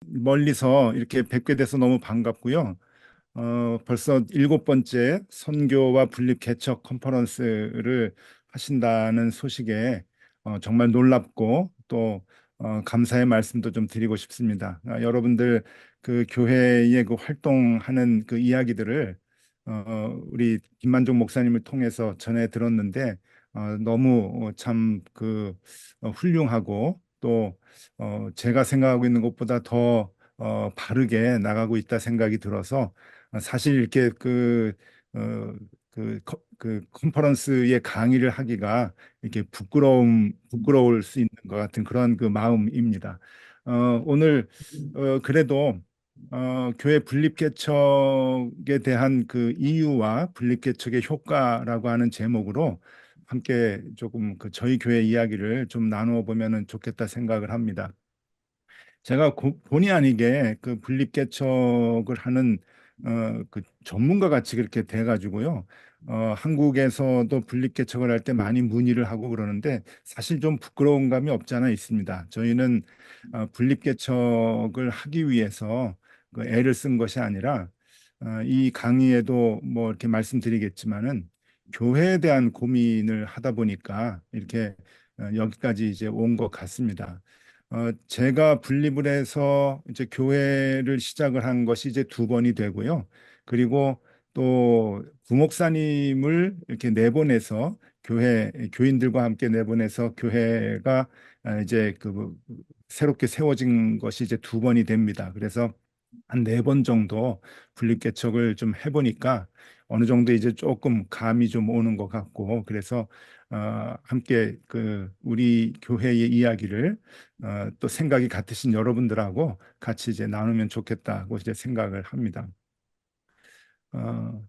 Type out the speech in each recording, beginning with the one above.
멀리서 이렇게 뵙게 돼서 너무 반갑고요. 벌써 일곱 번째 선교와 분립 개척 컨퍼런스를 하신다는 소식에 정말 놀랍고 또 감사의 말씀도 좀 드리고 싶습니다. 여러분들 그 교회의 그 활동하는 그 이야기들을 우리 김만종 목사님을 통해서 전해 들었는데 너무 참 그 훌륭하고 또 제가 생각하고 있는 것보다 더 바르게 나가고 있다 생각이 들어서 사실 이렇게 그 컨퍼런스의 강의를 하기가 이렇게 부끄러울 수 있는 것 같은 그런 그 마음입니다. 오늘 그래도 교회 분립개척에 대한 그 이유와 분립개척의 효과라고 하는 제목으로 함께 조금 그 저희 교회 이야기를 좀 나누어 보면은 좋겠다 생각을 합니다. 제가 본의 아니게 그 분립개척을 하는 그 전문가 같이 그렇게 돼가지고요. 한국에서도 분립개척을 할 때 많이 문의를 하고 그러는데 사실 좀 부끄러운 감이 없지 않아 있습니다. 저희는 분립개척을 하기 위해서 그 애를 쓴 것이 아니라 이 강의에도 뭐 이렇게 말씀드리겠지만은 교회에 대한 고민을 하다 보니까 이렇게 여기까지 이제 온 것 같습니다. 제가 분립을 해서 이제 교회를 시작을 한 것이 이제 두 번이 되고요. 그리고 또 부목사님을 이렇게 내보내서 교인들과 함께 내보내서 교회가 이제 새롭게 세워진 것이 이제 두 번이 됩니다. 그래서 한 네 번 정도 분립개척을 좀 해보니까 어느 정도 이제 조금 감이 좀 오는 것 같고 그래서 함께 그 우리 교회의 이야기를 또 생각이 같으신 여러분들하고 같이 이제 나누면 좋겠다고 이제 생각을 합니다. 어,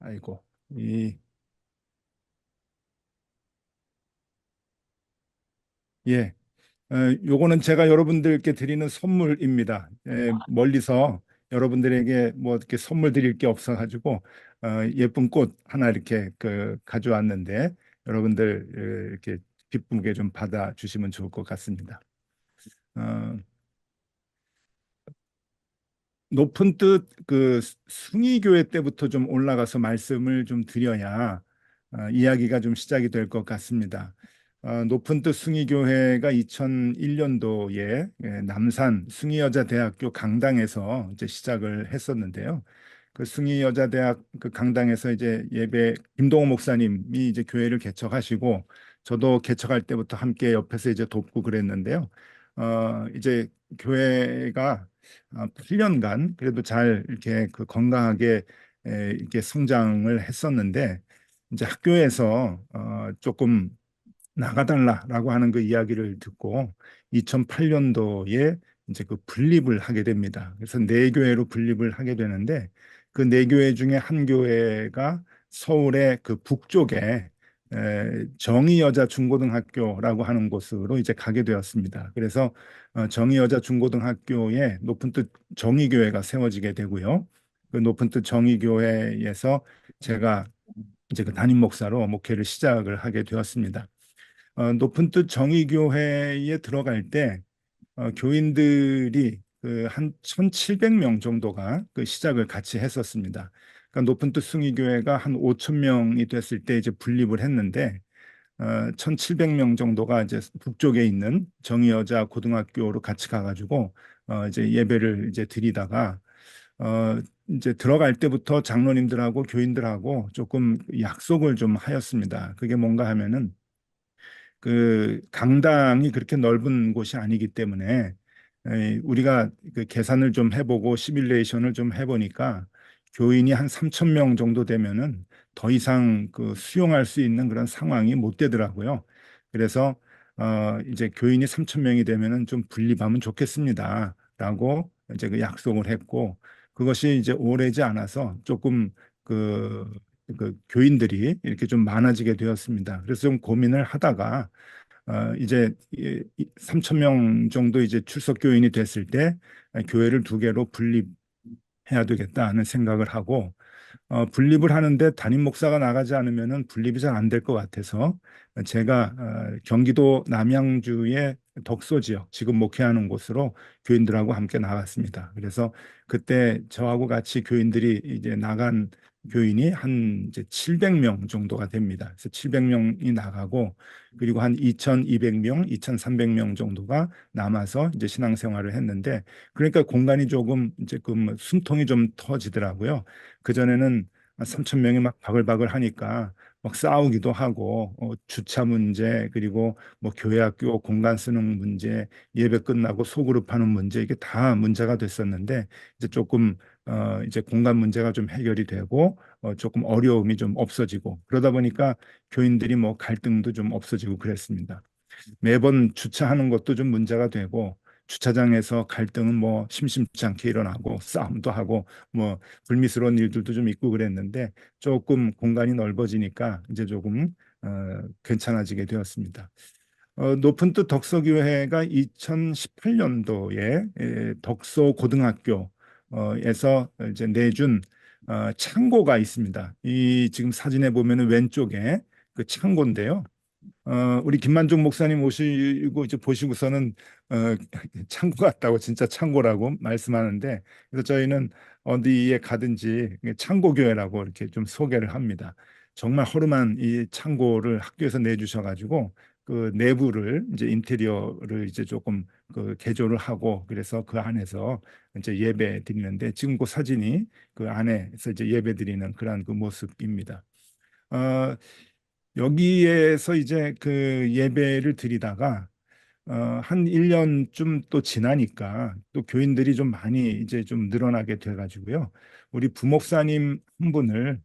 아이고 이 예. 요거는 제가 여러분들께 드리는 선물입니다. 멀리서 여러분들에게 뭐 이렇게 선물 드릴 게 없어가지고 예쁜 꽃 하나 이렇게 그 가져왔는데 여러분들 이렇게 기쁘게 좀 받아주시면 좋을 것 같습니다. 어, 높은 뜻 그 숭의교회 때부터 좀 올라가서 말씀을 좀 드려야 이야기가 좀 시작이 될 것 같습니다. 높은 뜻 숭의교회가 2001년도에 남산 숭의여자대학교 강당에서 이제 시작을 했었는데요. 그 숭의여자대학 그 강당에서 이제 예배 김동호 목사님이 이제 교회를 개척하시고 저도 개척할 때부터 함께 옆에서 이제 돕고 그랬는데요. 이제 교회가 8년간 그래도 잘 이렇게 그 건강하게 이렇게 성장을 했었는데 이제 학교에서 조금 나가달라라고 하는 그 이야기를 듣고 2008년도에 이제 그 분립을 하게 됩니다. 그래서 네 교회로 분립을 하게 되는데 그 네 교회 중에 한 교회가 서울의 그 북쪽에 정의여자 중고등학교라고 하는 곳으로 이제 가게 되었습니다. 그래서 정의여자 중고등학교에 높은 뜻 정의교회가 세워지게 되고요. 그 높은 뜻 정의교회에서 제가 이제 그 담임 목사로 목회를 시작을 하게 되었습니다. 높은 뜻 정의교회에 들어갈 때 교인들이 그 한 1,700명 정도가 그 시작을 같이 했었습니다. 그러니까 높은 뜻 숭의교회가 한 5천 명이 됐을 때 이제 분립을 했는데 1,700명 정도가 이제 북쪽에 있는 정의여자 고등학교로 같이 가가지고 이제 예배를 이제 드리다가 이제 들어갈 때부터 장로님들하고 교인들하고 조금 약속을 좀 하였습니다. 그게 뭔가 하면은 그 강당이 그렇게 넓은 곳이 아니기 때문에 우리가 그 계산을 좀 해보고 시뮬레이션을 좀 해보니까 교인이 한 3천 명 정도 되면은 더 이상 그 수용할 수 있는 그런 상황이 못 되더라고요. 그래서 이제 교인이 3천 명이 되면은 좀 분립하면 좋겠습니다라고 이제 그 약속을 했고 그것이 이제 오래지 않아서 조금 그 교인들이 이렇게 좀 많아지게 되었습니다. 그래서 좀 고민을 하다가 이제 3천 명 정도 이제 출석 교인이 됐을 때 교회를 두 개로 분립해야 되겠다는 생각을 하고 분립을 하는데 담임 목사가 나가지 않으면은 분립이 잘 안 될 것 같아서 제가 경기도 남양주에 덕소 지역, 지금 목회하는 곳으로 교인들하고 함께 나갔습니다. 그래서 그때 저하고 같이 교인들이 이제 나간 교인이 한 이제 700명 정도가 됩니다. 그래서 700명이 나가고 그리고 한 2,200명, 2,300명 정도가 남아서 이제 신앙생활을 했는데 그러니까 공간이 조금 이제 그 숨통이 좀 터지더라고요. 그전에는 3,000명이 막 바글바글 하니까 막 싸우기도 하고 주차 문제 그리고 뭐 교회 학교 공간 쓰는 문제 예배 끝나고 소그룹 하는 문제 이게 다 문제가 됐었는데 이제 조금 이제 공간 문제가 좀 해결이 되고 조금 어려움이 좀 없어지고 그러다 보니까 교인들이 뭐 갈등도 좀 없어지고 그랬습니다. 매번 주차하는 것도 좀 문제가 되고 주차장에서 갈등은 뭐 심심치 않게 일어나고 싸움도 하고 뭐 불미스러운 일들도 좀 있고 그랬는데 조금 공간이 넓어지니까 이제 조금 괜찮아지게 되었습니다. 높은 뜻 덕서교회가 2018년도에 덕소 고등학교에서 이제 내준 창고가 있습니다. 이 지금 사진에 보면은 왼쪽에 그 창고인데요. 우리 김만종 목사님 오시고 이제 보시고서는 어, 창고 같다고 진짜 창고라고 말씀하는데 그래서 저희는 어디에 가든지 창고교회라고 이렇게 좀 소개를 합니다. 정말 허름한 이 창고를 학교에서 내주셔가지고 그 내부를 이제 인테리어를 이제 조금 그 개조를 하고 그래서 그 안에서 이제 예배 드리는데 지금 그 사진이 그 안에서 이제 예배 드리는 그러한 그 모습입니다. 어, 여기에서 이제 그 예배를 드리다가 한 1년쯤 또 지나니까 또 교인들이 좀 많이 이제 좀 늘어나게 돼가지고요. 우리 부목사님 한 분을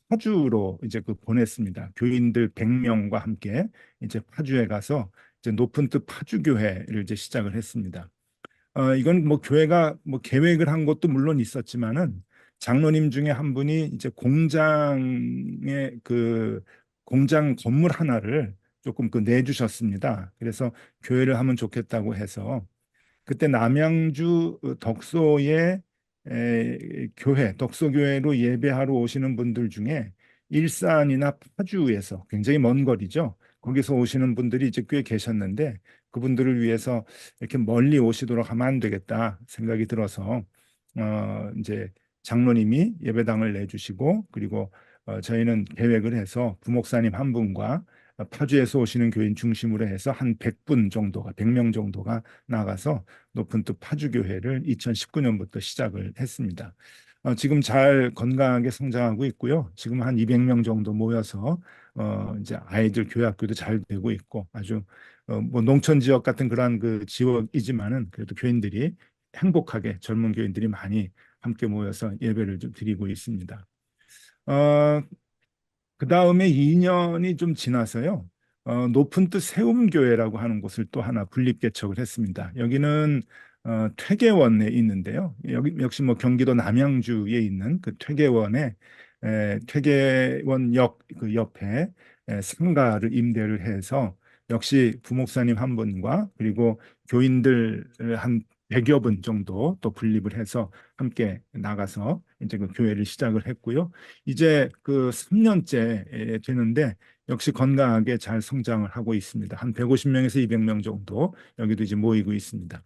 파주로 이제 그 보냈습니다. 교인들 100명과 함께 이제 파주에 가서 이제 높은 뜻 파주교회를 이제 시작을 했습니다. 이건 뭐 교회가 뭐 계획을 한 것도 물론 있었지만은 장로님 중에 한 분이 이제 공장의 그 공장 건물 하나를 조금 그 내주셨습니다. 그래서 교회를 하면 좋겠다고 해서 그때 남양주 덕소의 교회, 덕소교회로 예배하러 오시는 분들 중에 일산이나 파주에서 굉장히 먼 거리죠. 거기서 오시는 분들이 이제 꽤 계셨는데 그분들을 위해서 이렇게 멀리 오시도록 하면 안 되겠다 생각이 들어서 이제 장로님이 예배당을 내주시고 그리고 저희는 계획을 해서 부목사님 한 분과 파주에서 오시는 교인 중심으로 해서 한 100분 정도가 100명 정도가 나가서 높은 뜻 파주교회를 2019년부터 시작을 했습니다. 지금 잘 건강하게 성장하고 있고요. 지금 한 200명 정도 모여서 이제 아이들 교회학교도 잘 되고 있고 아주 뭐 농촌 지역 같은 그러한 그 지역이지만은 그래도 교인들이 행복하게 젊은 교인들이 많이 함께 모여서 예배를 좀 드리고 있습니다. 어, 그 다음에 2년이 좀 지나서요. 높은 뜻 세움교회라고 하는 곳을 또 하나 분립개척을 했습니다. 여기는 퇴계원에 있는데요. 여기 역시 뭐 경기도 남양주에 있는 그 퇴계원에 퇴계원역 그 옆에 상가를 임대를 해서 역시 부목사님 한 분과 그리고 교인들 한 100여 분 정도 또 분립을 해서 함께 나가서 이제 그 교회를 시작을 했고요. 이제 그 3년째 되는데 역시 건강하게 잘 성장을 하고 있습니다. 한 150명에서 200명 정도 여기도 이제 모이고 있습니다.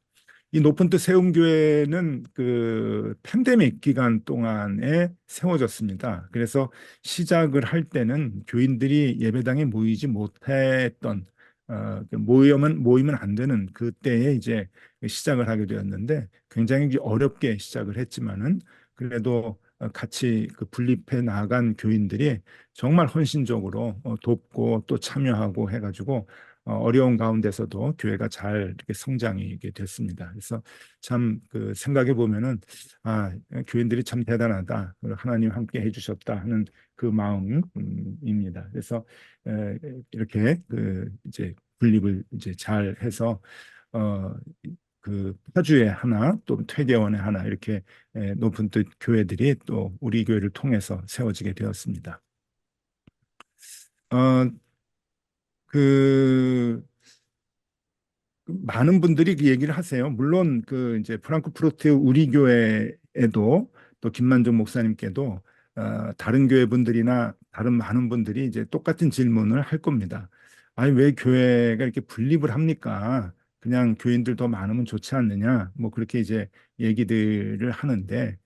이 높은 뜻 세움교회는 그 팬데믹 기간 동안에 세워졌습니다. 그래서 시작을 할 때는 교인들이 예배당에 모이지 못했던 모이면 안 되는 그때에 이제 시작을 하게 되었는데 굉장히 어렵게 시작을 했지만은 그래도 같이 그 분립해 나간 교인들이 정말 헌신적으로 돕고 또 참여하고 해가지고 어려운 가운데서도 교회가 잘 이렇게 성장이 됐습니다. 그래서 참 그 생각해 보면은 교인들이 참 대단하다. 하나님 함께 해주셨다 하는 그 마음입니다. 그래서 이렇게 그 이제 분립을 이제 잘 해서 어, 그 파주에 하나 또 퇴계원에 하나 이렇게 높은 뜻 교회들이 또 우리 교회를 통해서 세워지게 되었습니다. 어, 그 많은 분들이 그 얘기를 하세요. 물론 그 이제 프랑크푸르트 우리 교회에도 또 김만정 목사님께도 다른 교회 분들이나 다른 많은 분들이 이제 똑같은 질문을 할 겁니다. 아니 왜 교회가 이렇게 분립을 합니까? 그냥 교인들 더 많으면 좋지 않느냐, 뭐 그렇게 이제 얘기들을 하는데,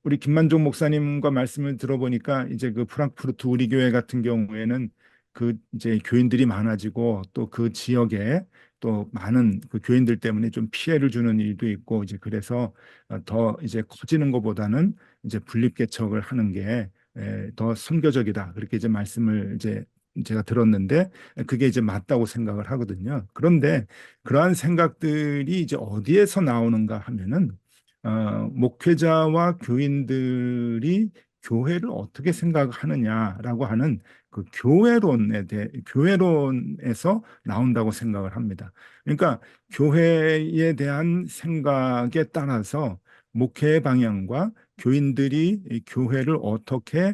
우리 김만종 목사님과 말씀을 들어보니까 이제 그 프랑크푸르트 우리 교회 같은 경우에는 그 이제 교인들이 많아지고 또 그 지역에 또 많은 그 교인들 때문에 좀 피해를 주는 일도 있고 이제 그래서 더 이제 커지는 것보다는 이제 분립개척을 하는 게 더 선교적이다. 그렇게 이제 말씀을 이제 제가 들었는데 그게 이제 맞다고 생각을 하거든요. 그런데 그러한 생각들이 이제 어디에서 나오는가 하면은 목회자와 교인들이 교회를 어떻게 생각하느냐라고 하는 그 교회론에서 나온다고 생각을 합니다. 그러니까 교회에 대한 생각에 따라서 목회의 방향과 교인들이 이 교회를 어떻게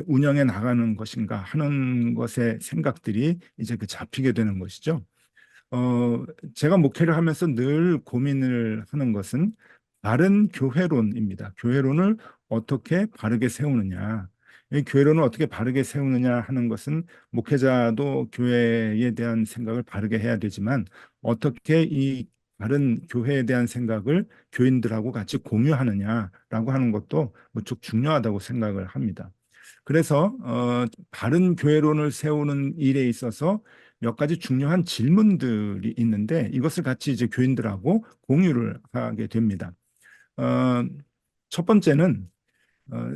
운영해 나가는 것인가 하는 것의 생각들이 이제 그 잡히게 되는 것이죠. 어, 제가 목회를 하면서 늘 고민을 하는 것은 바른 교회론입니다. 교회론을 어떻게 바르게 세우느냐. 이 교회론을 어떻게 바르게 세우느냐 하는 것은 목회자도 교회에 대한 생각을 바르게 해야 되지만 어떻게 이 바른 교회에 대한 생각을 교인들하고 같이 공유하느냐라고 하는 것도 무척 중요하다고 생각을 합니다. 그래서 바른 교회론을 세우는 일에 있어서 몇 가지 중요한 질문들이 있는데 이것을 같이 이제 교인들하고 공유를 하게 됩니다. 어, 첫 번째는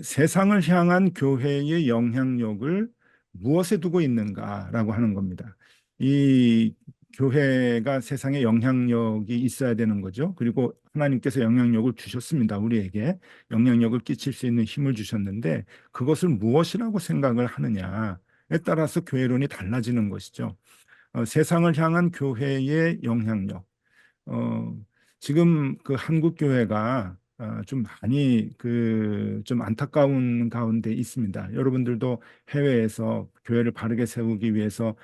세상을 향한 교회의 영향력을 무엇에 두고 있는가라고 하는 겁니다. 이 교회가 세상에 영향력이 있어야 되는 거죠. 그리고 하나님께서 영향력을 주셨습니다. 우리에게 영향력을 끼칠 수 있는 힘을 주셨는데 그것을 무엇이라고 생각을 하느냐에 따라서 교회론이 달라지는 것이죠. 세상을 향한 교회의 영향력. 어, 지금 그 한국 교회가 좀 많이 그 좀 안타까운 가운데 있습니다. 여러분들도 해외에서 교회를 바르게 세우기 위해서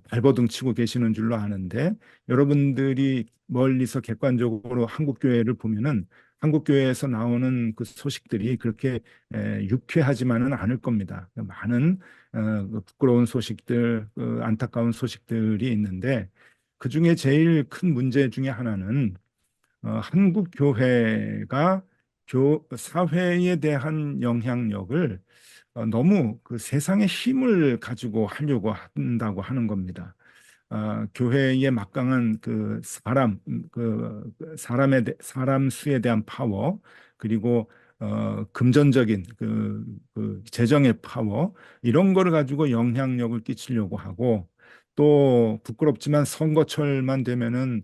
발버둥 치고 계시는 줄로 아는데 여러분들이 멀리서 객관적으로 한국 교회를 보면은 한국 교회에서 나오는 그 소식들이 그렇게 유쾌하지만은 않을 겁니다. 많은 그 부끄러운 소식들, 안타까운 소식들이 있는데 그 중에 제일 큰 문제 중에 하나는 한국 교회가 사회에 대한 영향력을 너무 그 세상의 힘을 가지고 하려고 한다고 하는 겁니다. 교회의 막강한 그 사람 수에 대한 파워 그리고 금전적인 그 재정의 파워 이런 거를 가지고 영향력을 끼치려고 하고 또 부끄럽지만 선거철만 되면은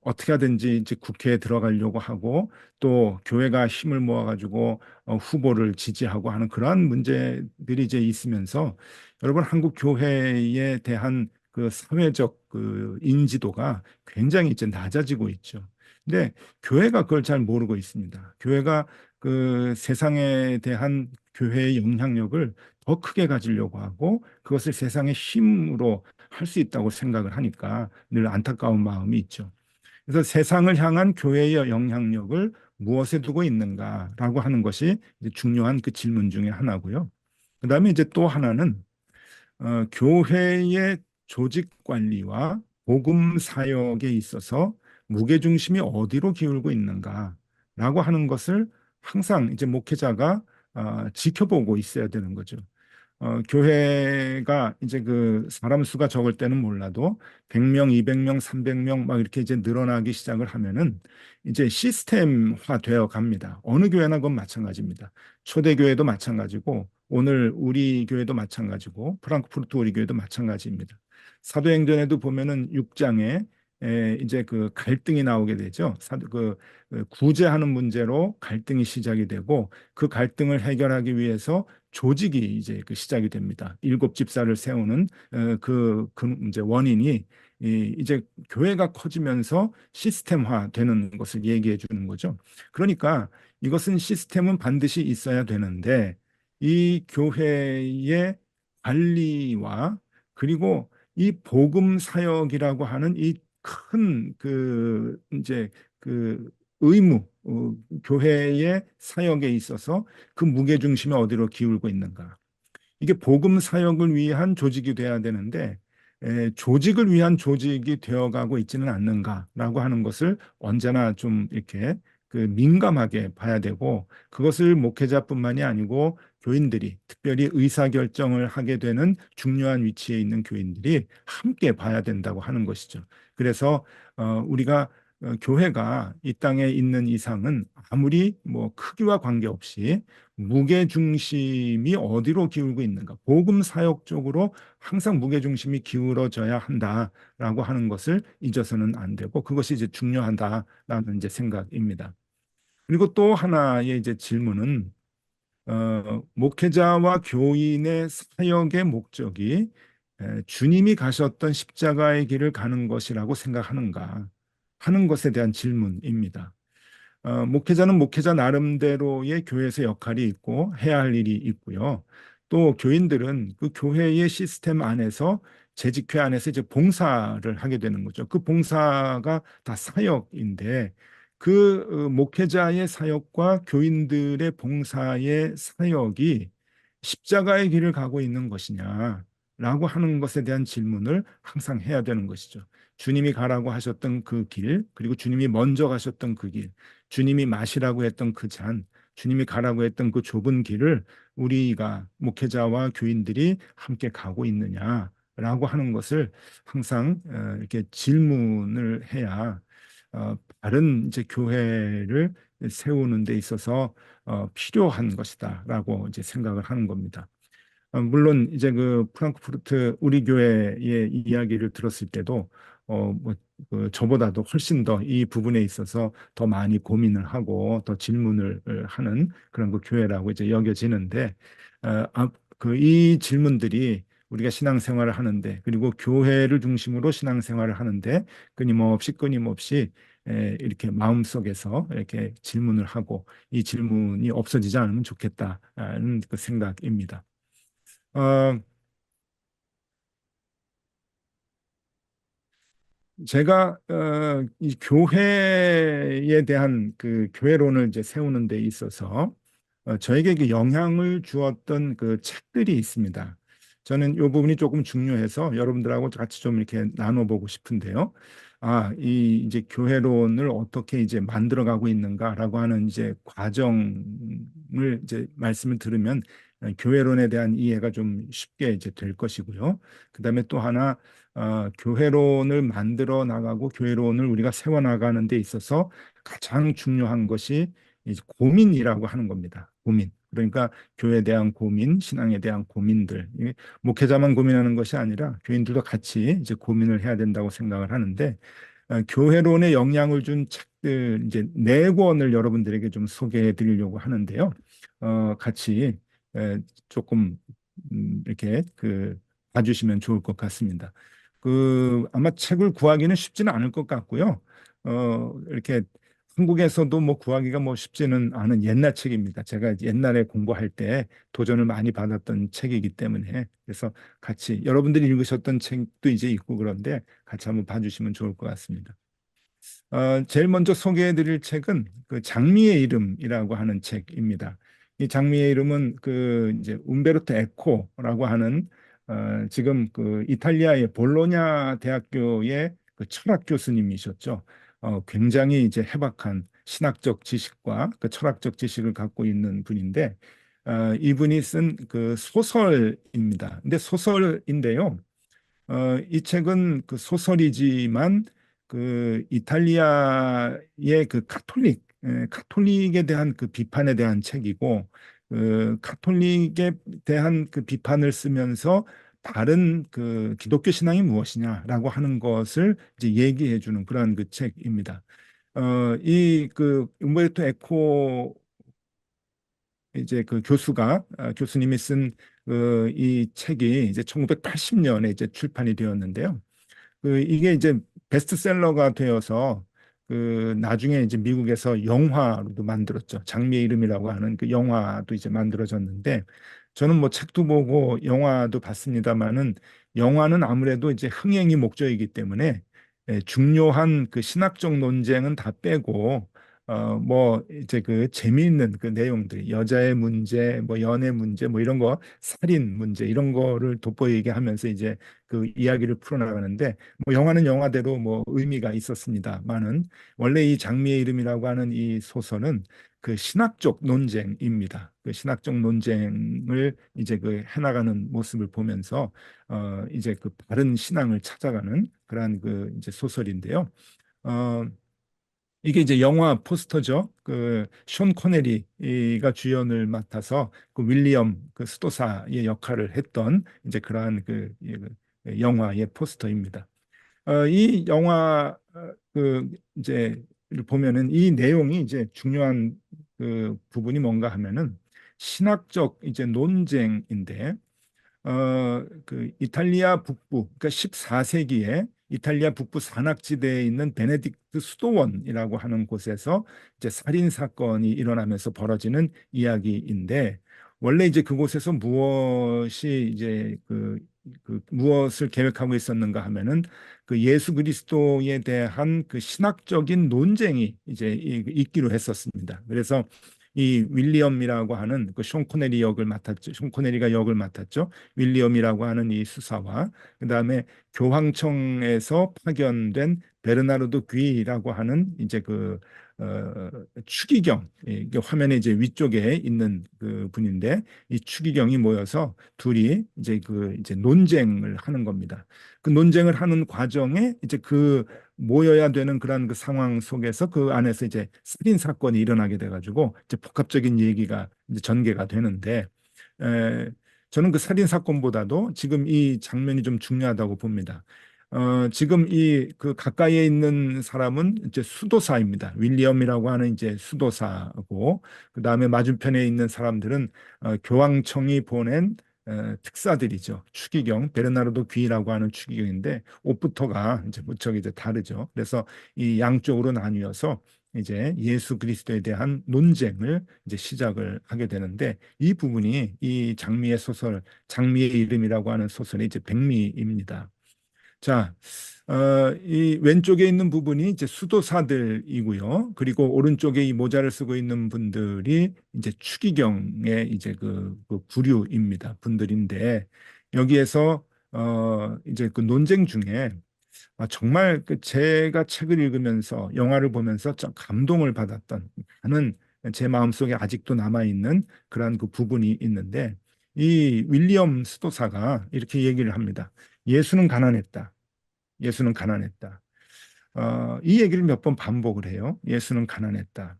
어떻게 하든지 이제 국회에 들어가려고 하고 또 교회가 힘을 모아가지고 후보를 지지하고 하는 그러한 문제들이 이제 있으면서 여러분 한국 교회에 대한 그 사회적 그 인지도가 굉장히 이제 낮아지고 있죠. 근데 교회가 그걸 잘 모르고 있습니다. 교회가 그 세상에 대한 교회의 영향력을 더 크게 가지려고 하고 그것을 세상의 힘으로 할 수 있다고 생각을 하니까 늘 안타까운 마음이 있죠. 그래서 세상을 향한 교회의 영향력을 무엇에 두고 있는가라고 하는 것이 이제 중요한 그 질문 중에 하나고요. 그다음에 이제 또 하나는 교회의 조직 관리와 복음 사역에 있어서 무게 중심이 어디로 기울고 있는가라고 하는 것을 항상 이제 목회자가 지켜보고 있어야 되는 거죠. 교회가 이제 그 사람 수가 적을 때는 몰라도 100명, 200명, 300명 막 이렇게 이제 늘어나기 시작을 하면은 이제 시스템화 되어 갑니다. 어느 교회나 그건 마찬가지입니다. 초대교회도 마찬가지고 오늘 우리 교회도 마찬가지고 프랑크푸르트 우리 교회도 마찬가지입니다. 사도행전에도 보면은 6장에 이제 그 갈등이 나오게 되죠. 그 구제하는 문제로 갈등이 시작이 되고 그 갈등을 해결하기 위해서 조직이 이제 그 시작이 됩니다. 일곱 집사를 세우는 그 이제 원인이 이제 교회가 커지면서 시스템화 되는 것을 얘기해 주는 거죠. 그러니까 이것은 시스템은 반드시 있어야 되는데 이 교회의 관리와 그리고 이 복음 사역이라고 하는 이 큰 그 이제 그 의무 교회의 사역에 있어서 그 무게 중심이 어디로 기울고 있는가? 이게 복음 사역을 위한 조직이 돼야 되는데 조직을 위한 조직이 되어가고 있지는 않는가라고 하는 것을 언제나 좀 이렇게 그 민감하게 봐야 되고, 그것을 목회자뿐만이 아니고 교인들이, 특별히 의사결정을 하게 되는 중요한 위치에 있는 교인들이 함께 봐야 된다고 하는 것이죠. 그래서 우리가 교회가 이 땅에 있는 이상은 아무리 뭐 크기와 관계없이 무게 중심이 어디로 기울고 있는가, 복음 사역 쪽으로 항상 무게 중심이 기울어져야 한다라고 하는 것을 잊어서는 안 되고, 그것이 이제 중요하다라는 이제 생각입니다. 그리고 또 하나의 이제 질문은 목회자와 교인의 사역의 목적이 주님이 가셨던 십자가의 길을 가는 것이라고 생각하는가 하는 것에 대한 질문입니다. 목회자는 목회자 나름대로의 교회에서 역할이 있고 해야 할 일이 있고요. 또 교인들은 그 교회의 시스템 안에서, 재직회 안에서 이제 봉사를 하게 되는 거죠. 그 봉사가 다 사역인데, 그 목회자의 사역과 교인들의 봉사의 사역이 십자가의 길을 가고 있는 것이냐라고 하는 것에 대한 질문을 항상 해야 되는 것이죠. 주님이 가라고 하셨던 그 길, 그리고 주님이 먼저 가셨던 그 길, 주님이 마시라고 했던 그 잔, 주님이 가라고 했던 그 좁은 길을 우리가 목회자와 교인들이 함께 가고 있느냐라고 하는 것을 항상 이렇게 질문을 해야 바른 이제 교회를 세우는 데 있어서 필요한 것이다라고 이제 생각을 하는 겁니다. 물론 이제 그 프랑크푸르트 우리 교회의 이야기를 들었을 때도 뭐 저보다도 훨씬 더 이 부분에 있어서 더 많이 고민을 하고 더 질문을 하는 그런 그 교회라고 이제 여겨지는데, 그 이 질문들이 우리가 신앙생활을 하는데, 그리고 교회를 중심으로 신앙생활을 하는데 끊임없이 이렇게 마음속에서 이렇게 질문을 하고, 이 질문이 없어지지 않으면 좋겠다는 그 생각입니다. 어, 제가 이 교회에 대한 그 교회론을 이제 세우는 데 있어서 저에게 그 영향을 주었던 그 책들이 있습니다. 저는 이 부분이 조금 중요해서 여러분들하고 같이 좀 이렇게 나눠보고 싶은데요. 이 이제 교회론을 어떻게 이제 만들어가고 있는가라고 하는 이제 과정을 이제 말씀을 들으면 교회론에 대한 이해가 좀 쉽게 이제 될 것이고요. 그다음에 또 하나, 교회론을 만들어 나가고 교회론을 우리가 세워 나가는 데 있어서 가장 중요한 것이 이제 고민이라고 하는 겁니다. 고민. 그러니까 교회에 대한 고민, 신앙에 대한 고민들. 이게 목회자만 고민하는 것이 아니라 교인들도 같이 이제 고민을 해야 된다고 생각을 하는데, 교회론에 영향을 준 책들 이제 네 권을 여러분들에게 좀 소개해 드리려고 하는데요. 같이 조금 이렇게 그 봐주시면 좋을 것 같습니다. 아마 책을 구하기는 쉽지는 않을 것 같고요. 이렇게 한국에서도 뭐 구하기가 뭐 쉽지는 않은 옛날 책입니다. 제가 옛날에 공부할 때 도전을 많이 받았던 책이기 때문에, 그래서 같이 여러분들이 읽으셨던 책도 이제 있고 그런데 같이 한번 봐주시면 좋을 것 같습니다. 제일 먼저 소개해드릴 책은 그 장미의 이름이라고 하는 책입니다. 이 장미의 이름은 그 이제 움베르토 에코라고 하는 지금 그 이탈리아의 볼로냐 대학교의 그 철학 교수님이셨죠. 굉장히 이제 해박한 신학적 지식과 그 철학적 지식을 갖고 있는 분인데, 이분이 쓴 그 소설입니다. 근데 소설인데요. 이 책은 그 소설이지만 그 이탈리아의 그 카톨릭에 대한 그 비판에 대한 책이고, 그 카톨릭에 대한 그 비판을 쓰면서 다른 그 기독교 신앙이 무엇이냐라고 하는 것을 이제 얘기해 주는 그런 그 책입니다. 이 그 umberto 에코 이제 그 교수님이 쓴 그 이 책이 이제 1980년에 이제 출판이 되었는데요. 이게 이제 베스트셀러가 되어서 그 나중에 이제 미국에서 영화로도 만들었죠. 장미의 이름이라고 하는 그 영화도 이제 만들어졌는데, 저는 뭐 책도 보고 영화도 봤습니다만은, 영화는 아무래도 이제 흥행이 목적이기 때문에 중요한 그 신학적 논쟁은 다 빼고 뭐 이제 그 재미있는 그 내용들이 여자의 문제, 뭐 연애 문제, 뭐 이런 거, 살인 문제 이런 거를 돋보이게 하면서 이제 그 이야기를 풀어나가는데 뭐 영화는 영화대로 뭐 의미가 있었습니다만은 원래 이 장미의 이름이라고 하는 이 소설은 그 신학적 논쟁입니다. 그 신학적 논쟁을 이제 그 해나가는 모습을 보면서 이제 그 바른 신앙을 찾아가는 그러한 그 이제 소설인데요. 어, 이게 이제 영화 포스터죠. 그 션 코네리가 주연을 맡아서 그 윌리엄 그 수도사의 역할을 했던 이제 그러한 그 영화의 포스터입니다. 이 영화 그 이제 보면은 이 내용이 이제 중요한 그 부분이 뭔가 하면은 신학적 이제 논쟁인데 그 이탈리아 북부, 그러니까 14세기에 이탈리아 북부 산악지대에 있는 베네딕트 수도원이라고 하는 곳에서 이제 살인 사건이 일어나면서 벌어지는 이야기인데 원래 이제 그곳에서 무엇이 이제 그 무엇을 계획하고 있었는가 하면은 그 예수 그리스도에 대한 그 신학적인 논쟁이 이제 있기로 했었습니다. 그래서 이 윌리엄이라고 하는 그 숀 코네리 역을 맡았죠. 숀 코네리가 역을 맡았죠. 윌리엄이라고 하는 이 수사와 그다음에 교황청에서 파견된 베르나르도 귀라고 하는 이제 그 추기경 이게 화면에 이제 위쪽에 있는 그 분인데 이 추기경이 모여서 둘이 이제 그 이제 논쟁을 하는 겁니다. 그 논쟁을 하는 과정에 이제 그 모여야 되는 그런 그 상황 속에서 그 안에서 이제 살인 사건이 일어나게 돼가지고 이제 복합적인 얘기가 이제 전개가 되는데 에, 저는 그 살인 사건보다도 지금 이 장면이 좀 중요하다고 봅니다. 지금 이 그 가까이에 있는 사람은 이제 수도사입니다. 윌리엄이라고 하는 이제 수도사고, 그 다음에 맞은편에 있는 사람들은 교황청이 보낸 특사들이죠. 추기경, 베르나르도 귀라고 하는 추기경인데 옷부터가 이제 무척 이제 다르죠. 그래서 이 양쪽으로 나뉘어서 이제 예수 그리스도에 대한 논쟁을 이제 시작을 하게 되는데 이 부분이 이 장미의 소설, 장미의 이름이라고 하는 소설의 이제 백미입니다. 자, 이 왼쪽에 있는 부분이 이제 수도사들이고요. 그리고 오른쪽에 이 모자를 쓰고 있는 분들이 이제 추기경의 이제 그 부류입니다. 분들인데 여기에서 이제 그 논쟁 중에 정말 그 제가 책을 읽으면서 영화를 보면서 좀 감동을 받았던 하는 제 마음속에 아직도 남아 있는 그러한 그 부분이 있는데 이 윌리엄 수도사가 이렇게 얘기를 합니다. 예수는 가난했다. 예수는 가난했다. 이 얘기를 몇 번 반복을 해요. 예수는 가난했다.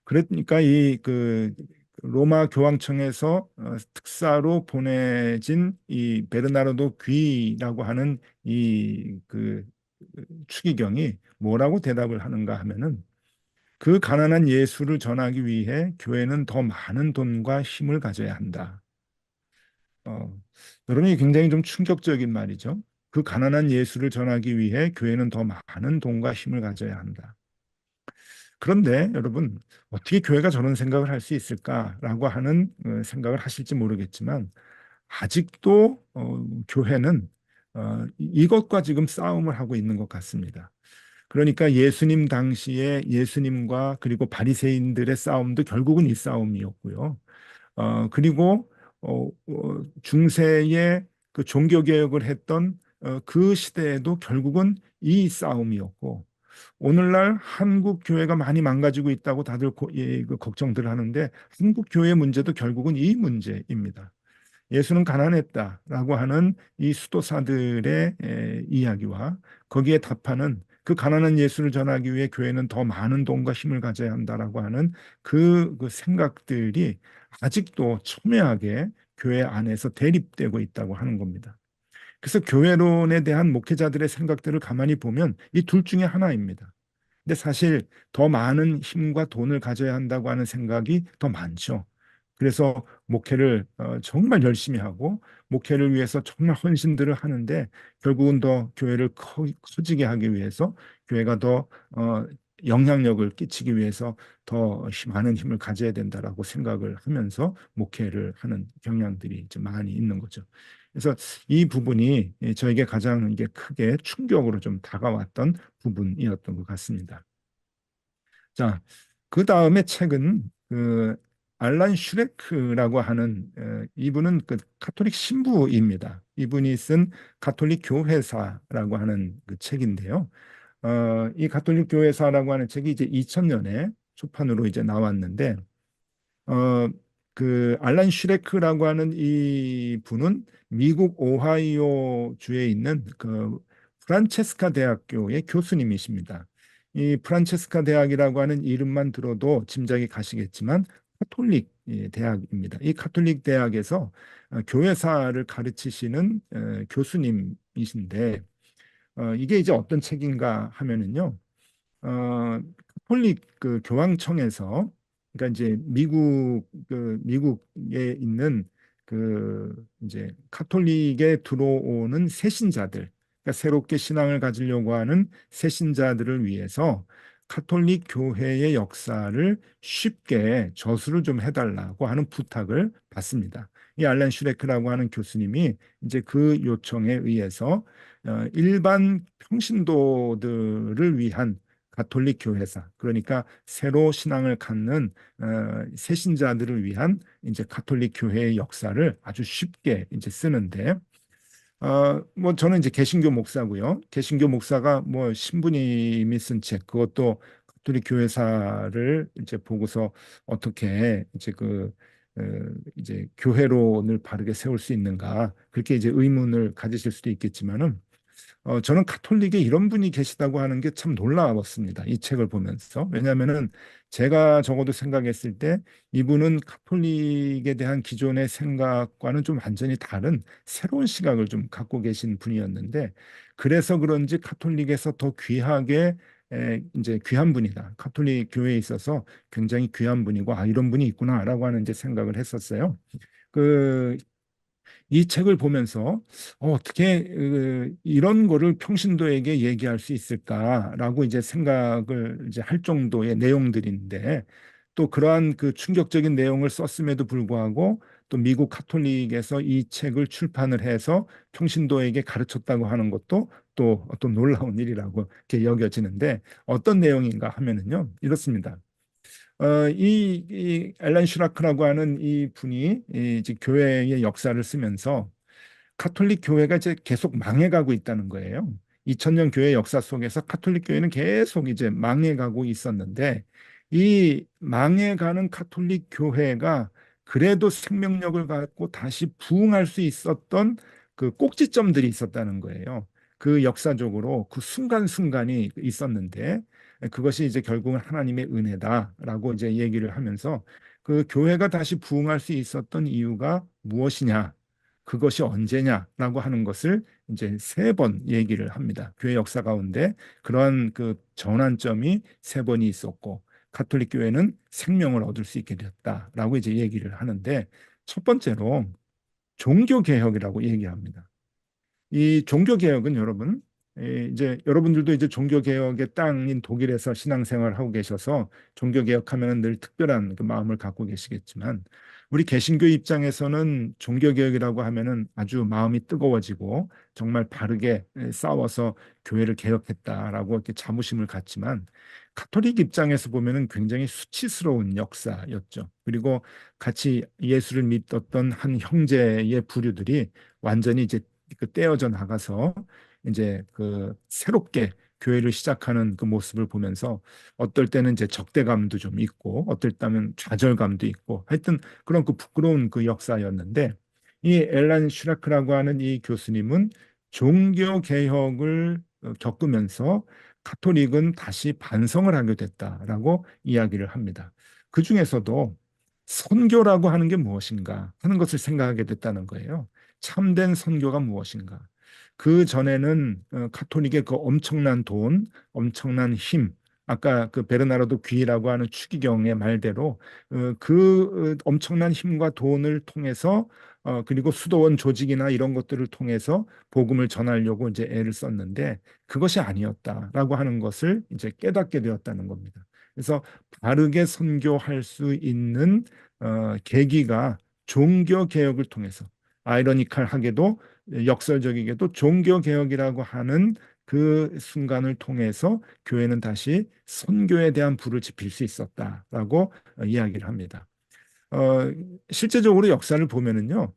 그러니까 이 그 로마 교황청에서 특사로 보내진 이 베르나르도 귀라고 하는 이 그 추기경이 뭐라고 대답을 하는가 하면은 그 가난한 예수를 전하기 위해 교회는 더 많은 돈과 힘을 가져야 한다. 어, 여러분이 굉장히 좀 충격적인 말이죠. 그 가난한 예수를 전하기 위해 교회는 더 많은 돈과 힘을 가져야 한다. 그런데 여러분, 어떻게 교회가 저런 생각을 할 수 있을까라고 하는 생각을 하실지 모르겠지만, 아직도 교회는 이것과 지금 싸움을 하고 있는 것 같습니다. 그러니까 예수님 당시에 예수님과 그리고 바리새인들의 싸움도 결국은 이 싸움이었고요. 그리고 중세의 그 종교 개혁을 했던 그 시대에도 결국은 이 싸움이었고 오늘날 한국 교회가 많이 망가지고 있다고 다들 그 걱정들 하는데 한국 교회 문제도 결국은 이 문제입니다. 예수는 가난했다라고 하는 이 수도사들의 이야기와 거기에 답하는 그 가난한 예수를 전하기 위해 교회는 더 많은 돈과 힘을 가져야 한다라고 하는 그 생각들이 아직도 첨예하게 교회 안에서 대립되고 있다고 하는 겁니다. 그래서 교회론에 대한 목회자들의 생각들을 가만히 보면 이 둘 중에 하나입니다. 근데 사실 더 많은 힘과 돈을 가져야 한다고 하는 생각이 더 많죠. 그래서 목회를 정말 열심히 하고 목회를 위해서 정말 헌신들을 하는데 결국은 더 교회를 커지게 하기 위해서 교회가 더 영향력을 끼치기 위해서 더 많은 힘을 가져야 된다라고 생각을 하면서 목회를 하는 경향들이 좀 많이 있는 거죠. 그래서 이 부분이 저에게 가장 이게 크게 충격으로 좀 다가왔던 부분이었던 것 같습니다. 자, 그 다음에 책은 그 알란 슈레크라고 하는 이분은 그 가톨릭 신부입니다. 이분이 쓴 가톨릭 교회사라고 하는 그 책인데요. 이 가톨릭 교회사라고 하는 책이 이제 2000년에 초판으로 이제 나왔는데 어, 그 알란 슈레크라고 하는 이 분은 미국 오하이오 주에 있는 그 프란체스카 대학교의 교수님이십니다. 이 프란체스카 대학이라고 하는 이름만 들어도 짐작이 가시겠지만 카톨릭 대학입니다. 이 카톨릭 대학에서 교회사를 가르치시는 교수님이신데 이게 이제 어떤 책인가 하면은요. 카톨릭 그 교황청에서 그러니까 이제 미국에 있는 그 이제 카톨릭에 들어오는 새신자들 그러니까 새롭게 신앙을 가지려고 하는 새신자들을 위해서 카톨릭 교회의 역사를 쉽게 저술을 좀 해달라고 하는 부탁을 받습니다. 이 알란 슈레크라고 하는 교수님이 이제 그 요청에 의해서 일반 평신도들을 위한 가톨릭 교회사, 그러니까 새로 신앙을 갖는 새신자들을 위한 이제 가톨릭 교회의 역사를 아주 쉽게 이제 쓰는데, 뭐 저는 이제 개신교 목사고요. 개신교 목사가 뭐 신부님이 쓴 책, 그것도 가톨릭 교회사를 이제 보고서 어떻게 이제 어, 이제 교회론을 바르게 세울 수 있는가, 그렇게 이제 의문을 가지실 수도 있겠지만은. 저는 카톨릭에 이런 분이 계시다고 하는 게 참 놀라웠습니다. 이 책을 보면서. 왜냐하면은 제가 적어도 생각했을 때 이분은 카톨릭에 대한 기존의 생각과는 좀 완전히 다른 새로운 시각을 좀 갖고 계신 분이었는데 그래서 그런지 카톨릭에서 더 귀하게 이제 귀한 분이다. 카톨릭 교회에 있어서 굉장히 귀한 분이고 아 이런 분이 있구나라고 하는 이제 생각을 했었어요. 그 이 책을 보면서 어떻게 이런 거를 평신도에게 얘기할 수 있을까라고 이제 생각을 이제 할 정도의 내용들인데 또 그러한 그 충격적인 내용을 썼음에도 불구하고 또 미국 카톨릭에서 이 책을 출판을 해서 평신도에게 가르쳤다고 하는 것도 또 어떤 놀라운 일이라고 이렇게 여겨지는데 어떤 내용인가 하면은요 이렇습니다. 이 앨런 슈라크라고 하는 이 분이 이제 교회의 역사를 쓰면서 카톨릭 교회가 이제 계속 망해가고 있다는 거예요. 2000년 교회 역사 속에서 카톨릭 교회는 계속 이제 망해가고 있었는데 이 망해가는 카톨릭 교회가 그래도 생명력을 갖고 다시 부흥할 수 있었던 그 꼭지점들이 있었다는 거예요. 그 역사적으로 그 순간순간이 있었는데 그것이 이제 결국은 하나님의 은혜다라고 이제 얘기를 하면서 그 교회가 다시 부흥할 수 있었던 이유가 무엇이냐? 그것이 언제냐라고 하는 것을 이제 세 번 얘기를 합니다. 교회 역사 가운데 그러한 그 전환점이 세 번이 있었고 가톨릭 교회는 생명을 얻을 수 있게 되었다라고 이제 얘기를 하는데 첫 번째로 종교 개혁이라고 얘기합니다. 이 종교 개혁은 여러분 이제 여러분들도 이제 종교 개혁의 땅인 독일에서 신앙생활을 하고 계셔서 종교 개혁하면은 늘 특별한 그 마음을 갖고 계시겠지만 우리 개신교 입장에서는 종교 개혁이라고 하면은 아주 마음이 뜨거워지고 정말 바르게 싸워서 교회를 개혁했다라고 이렇게 자부심을 갖지만 가톨릭 입장에서 보면은 굉장히 수치스러운 역사였죠. 그리고 같이 예수를 믿었던 한 형제의 부류들이 완전히 이제 그 떼어져 나가서 이제 그 새롭게 교회를 시작하는 그 모습을 보면서 어떨 때는 이제 적대감도 좀 있고 어떨 때는 좌절감도 있고 하여튼 그런 그 부끄러운 그 역사였는데 이 엘란 슈라크라고 하는 이 교수님은 종교 개혁을 겪으면서 카톨릭은 다시 반성을 하게 됐다라고 이야기를 합니다. 그 중에서도 선교라고 하는 게 무엇인가 하는 것을 생각하게 됐다는 거예요. 참된 선교가 무엇인가? 그 전에는 카톨릭의 그 엄청난 돈, 엄청난 힘, 아까 그 베르나르도 귀라고 하는 추기경의 말대로 엄청난 힘과 돈을 통해서 그리고 수도원 조직이나 이런 것들을 통해서 복음을 전하려고 이제 애를 썼는데 그것이 아니었다라고 하는 것을 이제 깨닫게 되었다는 겁니다. 그래서 바르게 선교할 수 있는 계기가 종교 개혁을 통해서 아이러니컬하게도 역설적이게도 종교 개혁이라고 하는 그 순간을 통해서 교회는 다시 선교에 대한 불을 지필 수 있었다라고 이야기를 합니다. 어, 실제적으로 역사를 보면은요,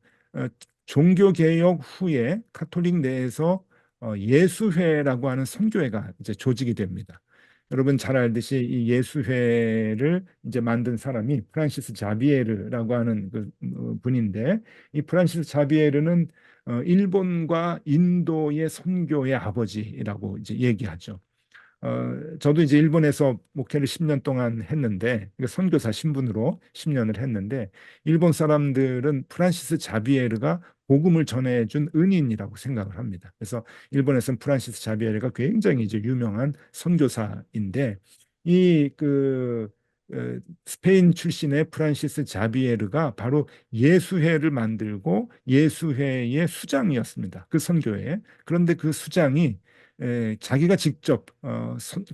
종교 개혁 후에 카톨릭 내에서 예수회라고 하는 선교회가 이제 조직이 됩니다. 여러분 잘 알듯이 이 예수회를 이제 만든 사람이 프란시스 자비에르라고 하는 그 분인데, 이 프란시스 자비에르는 일본과 인도의 선교의 아버지라고 이제 얘기하죠. 저도 이제 일본에서 목회를 10년 동안 했는데, 선교사 신분으로 10년을 했는데, 일본 사람들은 프란시스 자비에르가 복음을 전해준 은인이라고 생각을 합니다. 그래서 일본에서는 프란시스 자비에르가 굉장히 이제 유명한 선교사인데, 이 스페인 출신의 프란시스 자비에르가 바로 예수회를 만들고 예수회의 수장이었습니다. 그 선교회. 그런데 그 수장이 자기가 직접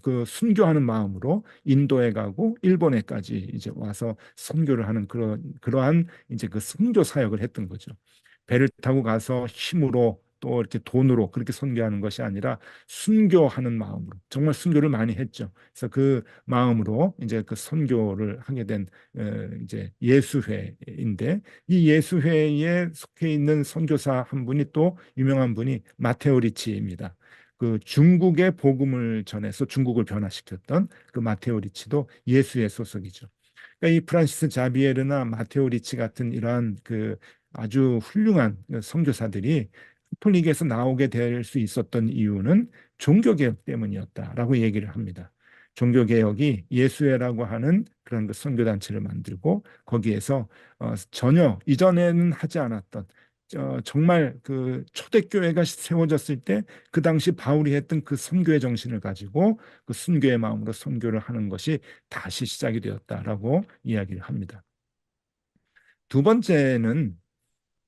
그 순교하는 마음으로 인도에 가고 일본에까지 이제 와서 선교를 하는 그러한 이제 그 선교 사역을 했던 거죠. 배를 타고 가서 힘으로 또 이렇게 돈으로 그렇게 선교하는 것이 아니라 순교하는 마음으로 정말 순교를 많이 했죠. 그래서 그 마음으로 이제 그 선교를 하게 된 이제 예수회인데, 이 예수회에 속해 있는 선교사 한 분이 또 유명한 분이 마테오 리치입니다. 그 중국의 복음을 전해서 중국을 변화시켰던 그 마테오 리치도 예수의 소속이죠. 그러니까 이 프란시스 자비에르나 마테오 리치 같은 이러한 그 아주 훌륭한 선교사들이 카톨릭에서 나오게 될 수 있었던 이유는 종교개혁 때문이었다라고 얘기를 합니다. 종교개혁이 예수회라고 하는 그런 그 선교단체를 만들고 거기에서 전혀 이전에는 하지 않았던 정말 그 초대교회가 세워졌을 때 그 당시 바울이 했던 그 선교의 정신을 가지고 그 순교의 마음으로 선교를 하는 것이 다시 시작이 되었다라고 이야기를 합니다. 두 번째는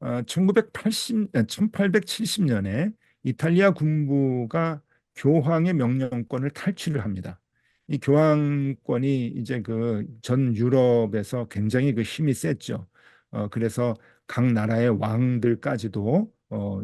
1870년에 이탈리아 군부가 교황의 명령권을 탈취를 합니다. 이 교황권이 이제 그 전 유럽에서 굉장히 그 힘이 셌죠. 그래서 각 나라의 왕들까지도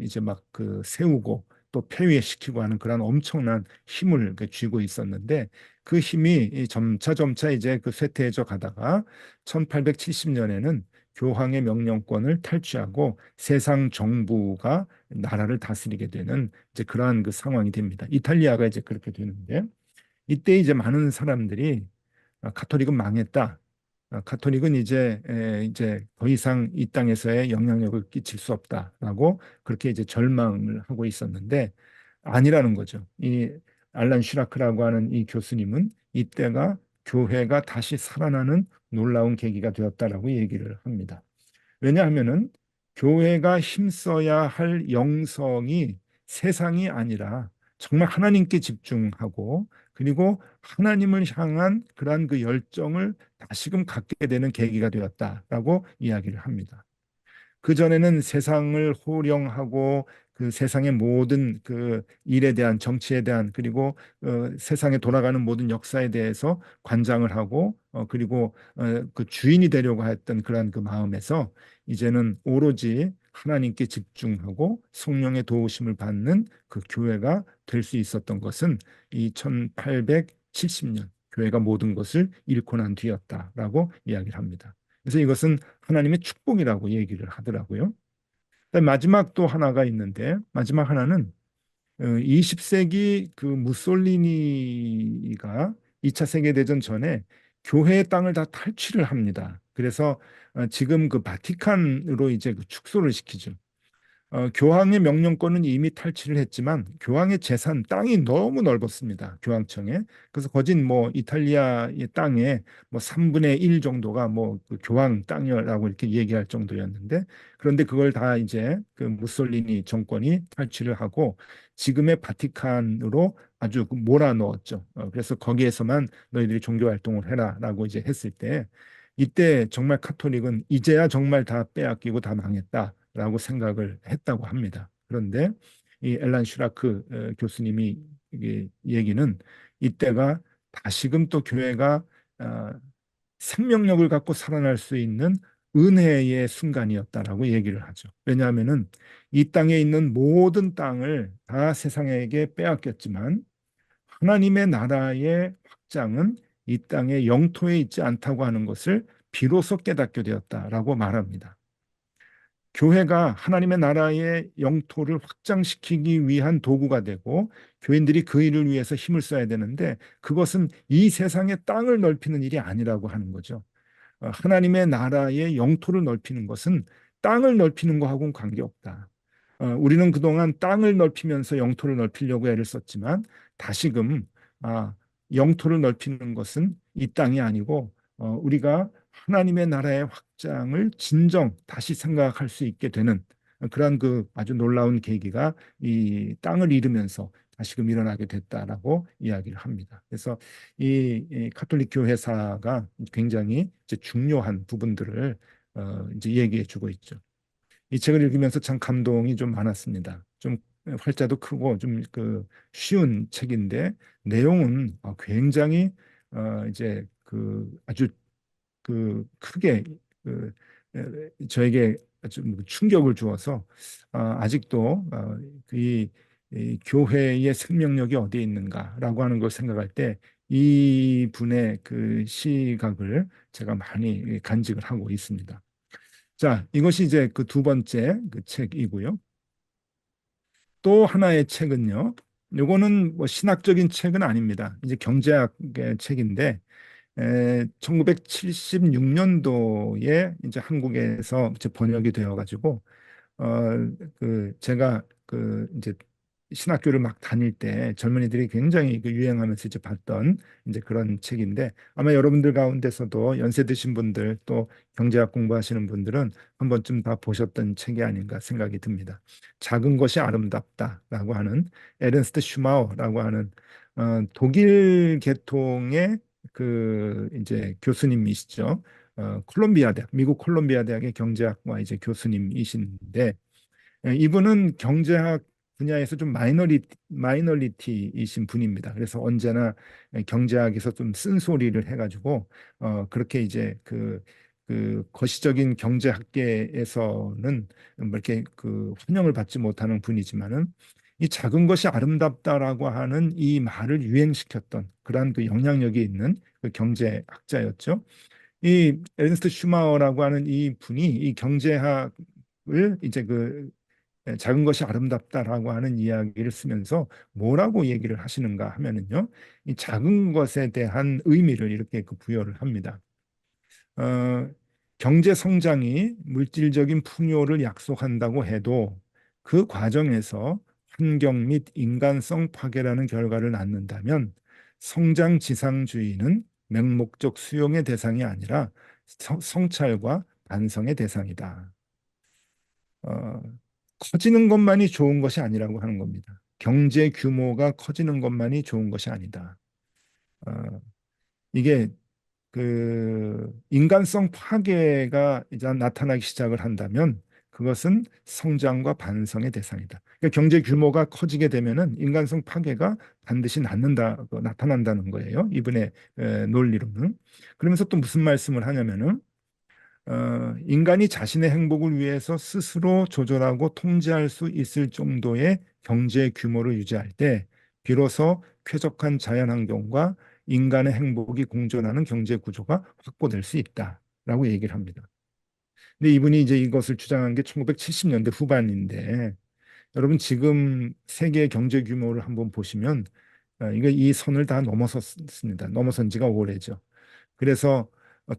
이제 막 그 세우고 또 폐위시키고 하는 그런 엄청난 힘을 쥐고 있었는데, 그 힘이 점차 점차 이제 그 쇠퇴해져 가다가 1870년에는 교황의 명령권을 탈취하고 세상 정부가 나라를 다스리게 되는 이제 그러한 그 상황이 됩니다. 이탈리아가 이제 그렇게 되는데, 이때 이제 많은 사람들이 카톨릭은 망했다. 카톨릭은 이제 더 이상 이 땅에서의 영향력을 끼칠 수 없다라고 그렇게 이제 절망을 하고 있었는데, 아니라는 거죠. 이 알란 슈라크라고 하는 이 교수님은 이때가 교회가 다시 살아나는 놀라운 계기가 되었다라고 얘기를 합니다. 왜냐하면은 교회가 힘써야 할 영성이 세상이 아니라 정말 하나님께 집중하고, 그리고 하나님을 향한 그러한 그 열정을 다시금 갖게 되는 계기가 되었다라고 이야기를 합니다. 그전에는 세상을 호령하고 그 세상의 모든 그 일에 대한, 정치에 대한, 그리고 세상에 돌아가는 모든 역사에 대해서 관장을 하고 그리고 그 주인이 되려고 했던 그러한 그 마음에서 이제는 오로지 하나님께 집중하고 성령의 도우심을 받는 그 교회가 될 수 있었던 것은 이 1870년 교회가 모든 것을 잃고 난 뒤였다라고 이야기를 합니다. 그래서 이것은 하나님의 축복이라고 얘기를 하더라고요. 마지막 또 하나가 있는데, 마지막 하나는 20세기 그 무솔리니가 2차 세계대전 전에 교회의 땅을 다 탈취를 합니다. 그래서 지금 그 바티칸으로 이제 그 축소를 시키죠. 교황의 명령권은 이미 탈취를 했지만 교황의 재산 땅이 너무 넓었습니다. 교황청에. 그래서 거진 뭐 이탈리아의 땅에 뭐 3분의 1 정도가 뭐그 교황 땅이라고 이렇게 얘기할 정도였는데, 그런데 그걸 다 이제 그 무솔리니 정권이 탈취를 하고 지금의 바티칸으로 아주 그 몰아넣었죠. 그래서 거기에서만 너희들이 종교 활동을 해라라고 이제 했을 때, 이때 정말 카톨릭은 이제야 정말 다 빼앗기고 다 망했다라고 생각을 했다고 합니다. 그런데 이 엘란 슈라크 교수님이 얘기는 이때가 다시금 또 교회가 어, 생명력을 갖고 살아날 수 있는 은혜의 순간이었다라고 얘기를 하죠. 왜냐하면은 이 땅에 있는 모든 땅을 다 세상에게 빼앗겼지만 하나님의 나라의 확장은 이 땅의 영토에 있지 않다고 하는 것을 비로소 깨닫게 되었다라고 말합니다. 교회가 하나님의 나라의 영토를 확장시키기 위한 도구가 되고 교인들이 그 일을 위해서 힘을 써야 되는데 그것은 이 세상의 땅을 넓히는 일이 아니라고 하는 거죠. 하나님의 나라의 영토를 넓히는 것은 땅을 넓히는 거하고는 관계없다. 우리는 그동안 땅을 넓히면서 영토를 넓히려고 애를 썼지만 다시금 영토를 넓히는 것은 이 땅이 아니고 우리가 하나님의 나라의 확장을 진정 다시 생각할 수 있게 되는 그러한 그 아주 놀라운 계기가 이 땅을 잃으면서 다시금 일어나게 됐다라고 이야기를 합니다. 그래서 이 가톨릭 교회사가 굉장히 이제 중요한 부분들을 이제 얘기해 주고 있죠. 이 책을 읽으면서 참 감동이 좀 많았습니다. 좀 활자도 크고 좀 그 쉬운 책인데 내용은 굉장히 이제 그 아주 그 크게 그 저에게 좀 충격을 주어서 아직도 이 교회의 생명력이 어디에 있는가라고 하는 걸 생각할 때 이 분의 그 시각을 제가 많이 간직을 하고 있습니다. 자, 이것이 이제 그 두 번째 그 책이고요. 또 하나의 책은요. 요거는 뭐 신학적인 책은 아닙니다. 이제 경제학의 책인데 1976년도에 이제 한국에서 이제 번역이 되어 가지고 그 제가 그 이제 신학교를 막 다닐 때 젊은이들이 굉장히 그 유행하면서 이제 봤던 이제 그런 책인데 아마 여러분들 가운데서도 연세 드신 분들 또 경제학 공부하시는 분들은 한 번쯤 다 보셨던 책이 아닌가 생각이 듭니다. 작은 것이 아름답다라고 하는 에른스트 슈마우라고 하는 독일 계통의 그 이제 교수님이시죠. 콜롬비아 대학, 미국 콜롬비아 대학의 경제학과 이제 교수님이신데 이분은 경제학 분야에서 좀 마이너리티이신 분입니다. 그래서 언제나 경제학에서 좀 쓴소리를 해가지고 그렇게 이제 그 거시적인 경제학계에서는 뭐 이렇게 그 환영을 받지 못하는 분이지만은 이 작은 것이 아름답다라고 하는 이 말을 유행시켰던 그러한 그 영향력이 있는 그 경제학자였죠. 이 에른스트 슈마어라고 하는 이 분이 이 경제학을 이제 그 작은 것이 아름답다라고 하는 이야기를 쓰면서 뭐라고 얘기를 하시는가 하면은요, 이 작은 것에 대한 의미를 이렇게 그 부여를 합니다. 어, 경제 성장이 물질적인 풍요를 약속한다고 해도 그 과정에서 환경 및 인간성 파괴라는 결과를 낳는다면 성장 지상주의는 맹목적 수용의 대상이 아니라 성찰과 반성의 대상이다. 어, 커지는 것만이 좋은 것이 아니라고 하는 겁니다. 경제 규모가 커지는 것만이 좋은 것이 아니다. 어, 이게 그 인간성 파괴가 이제 나타나기 시작을 한다면 그것은 성장과 반성의 대상이다. 그러니까 경제 규모가 커지게 되면은 인간성 파괴가 반드시 나타난다는 거예요. 이분의 논리로는. 그러면서 또 무슨 말씀을 하냐면은 인간이 자신의 행복을 위해서 스스로 조절하고 통제할 수 있을 정도의 경제 규모를 유지할 때 비로소 쾌적한 자연환경과 인간의 행복이 공존하는 경제 구조가 확보될 수 있다라고 얘기를 합니다. 근데 이분이 이제 이것을 주장한 게 1970년대 후반인데 여러분 지금 세계 경제 규모를 한번 보시면 이거 이 선을 다 넘어섰습니다. 넘어선 지가 오래죠. 그래서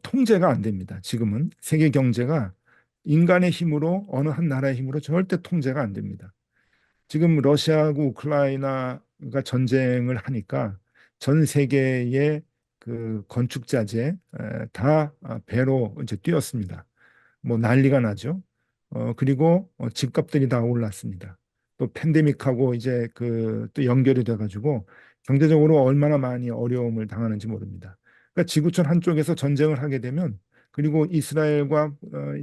통제가 안 됩니다. 지금은 세계 경제가 인간의 힘으로 어느 한 나라의 힘으로 절대 통제가 안 됩니다. 지금 러시아하고 우크라이나가 전쟁을 하니까 전 세계의 그 건축 자재 다 배로 이제 뛰었습니다. 뭐 난리가 나죠. 그리고 집값들이 다 올랐습니다. 또 팬데믹하고 이제 그 또 연결이 돼가지고 경제적으로 얼마나 많이 어려움을 당하는지 모릅니다. 그러니까 지구촌 한쪽에서 전쟁을 하게 되면 그리고 이스라엘과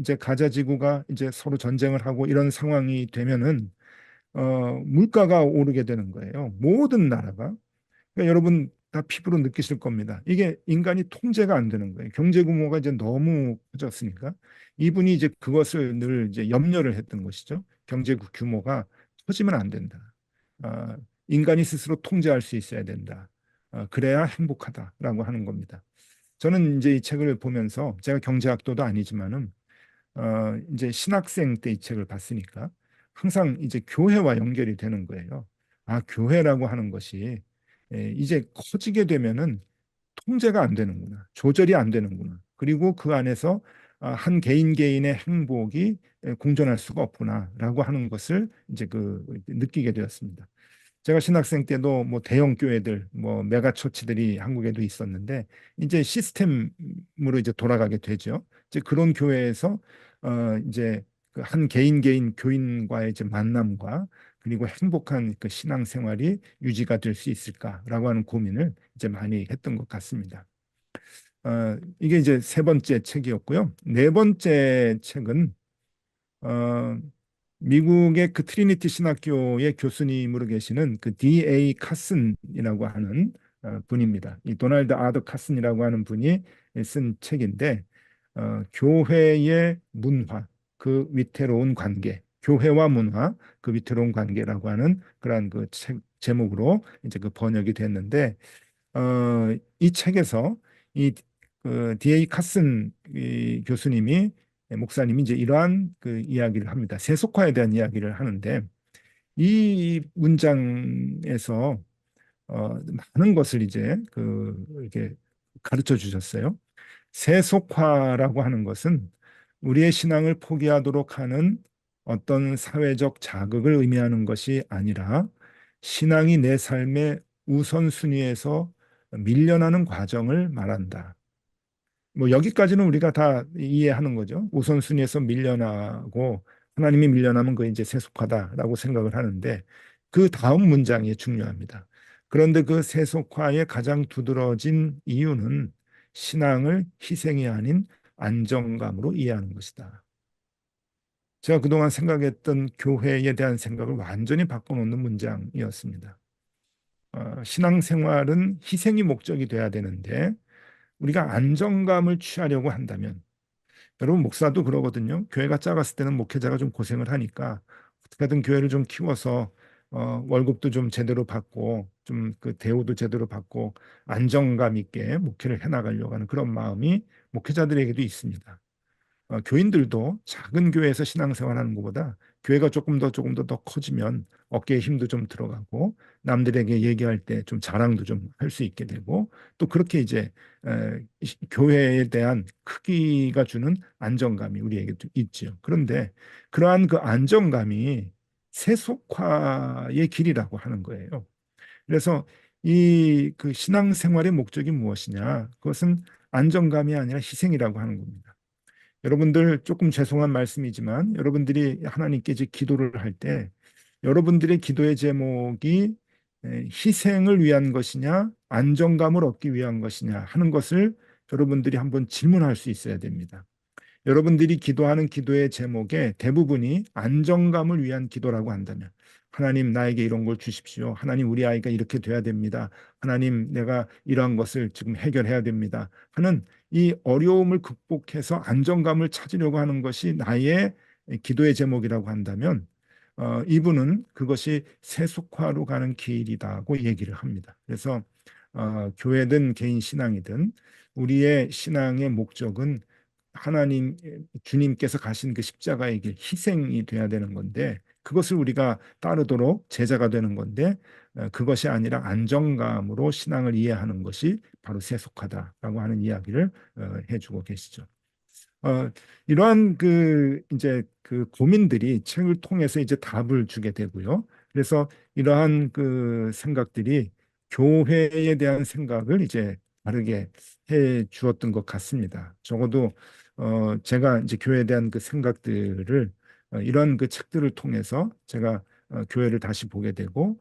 이제 가자 지구가 이제 서로 전쟁을 하고 이런 상황이 되면은 물가가 오르게 되는 거예요. 모든 나라가. 그러니까 여러분 다 피부로 느끼실 겁니다. 이게 인간이 통제가 안 되는 거예요. 경제 규모가 이제 너무 커졌으니까 이분이 이제 그것을 늘 이제 염려를 했던 것이죠. 경제 규모가 커지면 안 된다. 아, 인간이 스스로 통제할 수 있어야 된다. 그래야 행복하다라고 하는 겁니다. 저는 이제 이 책을 보면서 제가 경제학도도 아니지만은 이제 신학생 때 이 책을 봤으니까 항상 이제 교회와 연결이 되는 거예요. 아, 교회라고 하는 것이 이제 커지게 되면은 통제가 안 되는구나. 조절이 안 되는구나. 그리고 그 안에서 한 개인 개인의 행복이 공존할 수가 없구나라고 하는 것을 이제 그 느끼게 되었습니다. 제가 신학생 때도 뭐 대형 교회들, 뭐 메가 처치들이 한국에도 있었는데 이제 시스템으로 이제 돌아가게 되죠. 이제 그런 교회에서 이제 그 한 개인 개인 교인과의 이제 만남과 그리고 행복한 그 신앙 생활이 유지가 될 수 있을까라고 하는 고민을 이제 많이 했던 것 같습니다. 이게 이제 세 번째 책이었고요. 네 번째 책은 어, 미국의 그 트리니티 신학교의 교수님으로 계시는 그 D.A. 카슨이라고 하는 분입니다. 이 도널드 아더 카슨이라고 하는 분이 쓴 책인데 교회의 문화, 그 위태로운 관계, 교회와 문화, 그 위태로운 관계라고 하는 그러한 그 책 제목으로 이제 그 번역이 됐는데 이 책에서 이 D.A. 카슨 이 교수님이 목사님이 이제 이러한 그 이야기를 합니다. 세속화에 대한 이야기를 하는데 이 문장에서 많은 것을 이제 그 이렇게 가르쳐 주셨어요. 세속화라고 하는 것은 우리의 신앙을 포기하도록 하는 어떤 사회적 자극을 의미하는 것이 아니라 신앙이 내 삶의 우선순위에서 밀려나는 과정을 말한다. 뭐 여기까지는 우리가 다 이해하는 거죠. 우선순위에서 밀려나고 하나님이 밀려나면 그게 이제 세속화다라고 생각을 하는데 그 다음 문장이 중요합니다. 그런데 그 세속화의 가장 두드러진 이유는 신앙을 희생이 아닌 안정감으로 이해하는 것이다. 제가 그동안 생각했던 교회에 대한 생각을 완전히 바꿔놓는 문장이었습니다. 신앙생활은 희생이 목적이 돼야 되는데 우리가 안정감을 취하려고 한다면 여러분 목사도 그러거든요. 교회가 작았을 때는 목회자가 좀 고생을 하니까 어떻게든 교회를 좀 키워서 월급도 좀 제대로 받고 좀 그 대우도 제대로 받고 안정감 있게 목회를 해나가려고 하는 그런 마음이 목회자들에게도 있습니다. 교인들도 작은 교회에서 신앙생활하는 것보다 교회가 조금 더 커지면 어깨에 힘도 좀 들어가고 남들에게 얘기할 때 좀 자랑도 좀 할 수 있게 되고 또 그렇게 이제 교회에 대한 크기가 주는 안정감이 우리에게 있죠. 그런데 그러한 그 안정감이 세속화의 길이라고 하는 거예요. 그래서 이 그 신앙생활의 목적이 무엇이냐? 그것은 안정감이 아니라 희생이라고 하는 겁니다. 여러분들 조금 죄송한 말씀이지만 여러분들이 하나님께 이제 기도를 할 때 여러분들의 기도의 제목이 희생을 위한 것이냐 안정감을 얻기 위한 것이냐 하는 것을 여러분들이 한번 질문할 수 있어야 됩니다. 여러분들이 기도하는 기도의 제목에 대부분이 안정감을 위한 기도라고 한다면 하나님 나에게 이런 걸 주십시오. 하나님 우리 아이가 이렇게 돼야 됩니다. 하나님 내가 이러한 것을 지금 해결해야 됩니다. 하는 이 어려움을 극복해서 안정감을 찾으려고 하는 것이 나의 기도의 제목이라고 한다면 이분은 그것이 세속화로 가는 길이다고 얘기를 합니다. 그래서 교회든 개인 신앙이든 우리의 신앙의 목적은 하나님 주님께서 가신 그 십자가의 길 희생이 돼야 되는 건데 그것을 우리가 따르도록 제자가 되는 건데 그것이 아니라 안정감으로 신앙을 이해하는 것이 바로 세속화다라고 하는 이야기를 해주고 계시죠. 어, 이러한 그 이제 그 고민들이 책을 통해서 이제 답을 주게 되고요. 그래서 이러한 그 생각들이 교회에 대한 생각을 이제 다르게 해 주었던 것 같습니다. 적어도 제가 이제 교회에 대한 그 생각들을 이런 그 책들을 통해서 제가 교회를 다시 보게 되고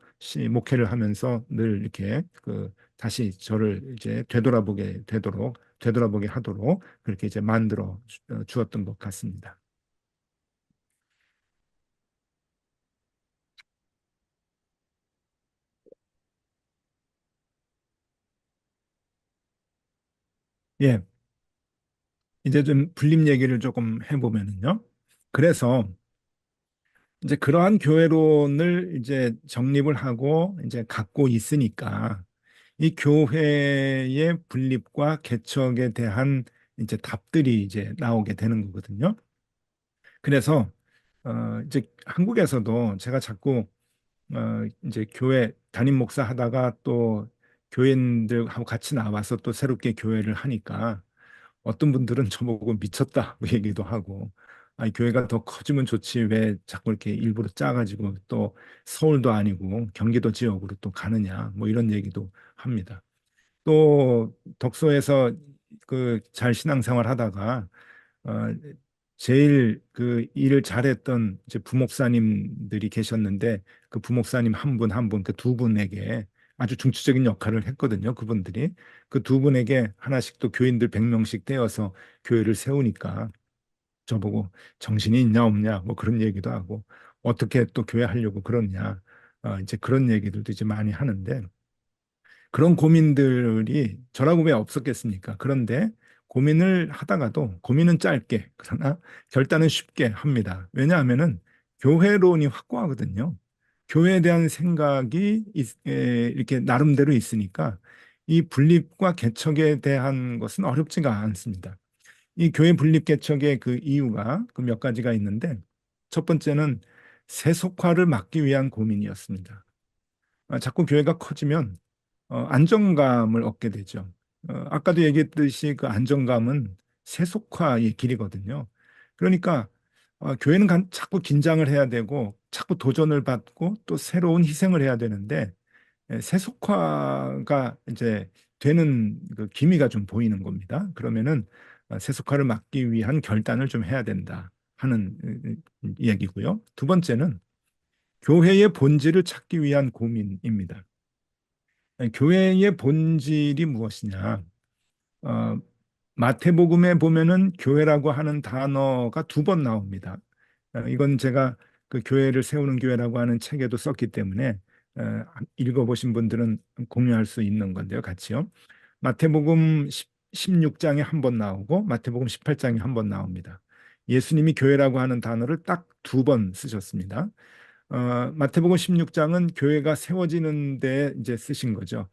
목회를 하면서 늘 이렇게 그 다시 저를 이제 되돌아보게 하도록 그렇게 이제 만들어 주었던 것 같습니다. 예, 이제 좀 분립 얘기를 조금 해보면은요. 그래서 이제 그러한 교회론을 이제 정립을 하고 이제 갖고 있으니까 이 교회의 분립과 개척에 대한 이제 답들이 이제 나오게 되는 거거든요. 그래서 이제 한국에서도 제가 자꾸 이제 교회 담임 목사 하다가 또 교인들하고 같이 나와서 또 새롭게 교회를 하니까 어떤 분들은 저보고 미쳤다 뭐 얘기도 하고 아니 교회가 더 커지면 좋지 왜 자꾸 이렇게 일부러 작아지고 또 서울도 아니고 경기도 지역으로 또 가느냐 뭐 이런 얘기도 합니다. 또 덕소에서 그 잘 신앙생활 하다가 어, 제일 그 일을 잘했던 이제 부목사님들이 계셨는데 그 부목사님 한 분 한 분 그 두 분에게 아주 중추적인 역할을 했거든요. 그분들이 그 두 분에게 하나씩 또 교인들 100명씩 떼어서 교회를 세우니까 저보고 정신이 있냐 없냐 뭐 그런 얘기도 하고 어떻게 또 교회 하려고 그러냐 이제 그런 얘기들도 이제 많이 하는데 그런 고민들이 저라고 왜 없었겠습니까? 그런데 고민을 하다가도 고민은 짧게, 그러나 결단은 쉽게 합니다. 왜냐하면은 교회론이 확고하거든요. 교회에 대한 생각이 이렇게 나름대로 있으니까 이 분립과 개척에 대한 것은 어렵지가 않습니다. 이 교회 분립 개척의 그 이유가 그 몇 가지가 있는데 첫 번째는 세속화를 막기 위한 고민이었습니다. 자꾸 교회가 커지면 안정감을 얻게 되죠. 아까도 얘기했듯이 그 안정감은 세속화의 길이거든요. 그러니까 교회는 자꾸 긴장을 해야 되고 자꾸 도전을 받고 또 새로운 희생을 해야 되는데 세속화가 이제 되는 그 기미가 좀 보이는 겁니다. 그러면은 세속화를 막기 위한 결단을 좀 해야 된다 하는 얘기고요. 두 번째는 교회의 본질을 찾기 위한 고민입니다. 교회의 본질이 무엇이냐? 어, 마태복음에 보면은 교회라고 하는 단어가 두 번 나옵니다. 이건 제가 그 교회를 세우는 교회라고 하는 책에도 썼기 때문에 읽어보신 분들은 공유할 수 있는 건데요, 같이요. 마태복음 16장에 한 번 나오고 마태복음 18장에 한 번 나옵니다. 예수님이 교회라고 하는 단어를 딱 두 번 쓰셨습니다. 마태복음 16장은 교회가 세워지는 데 이제 쓰신 거죠.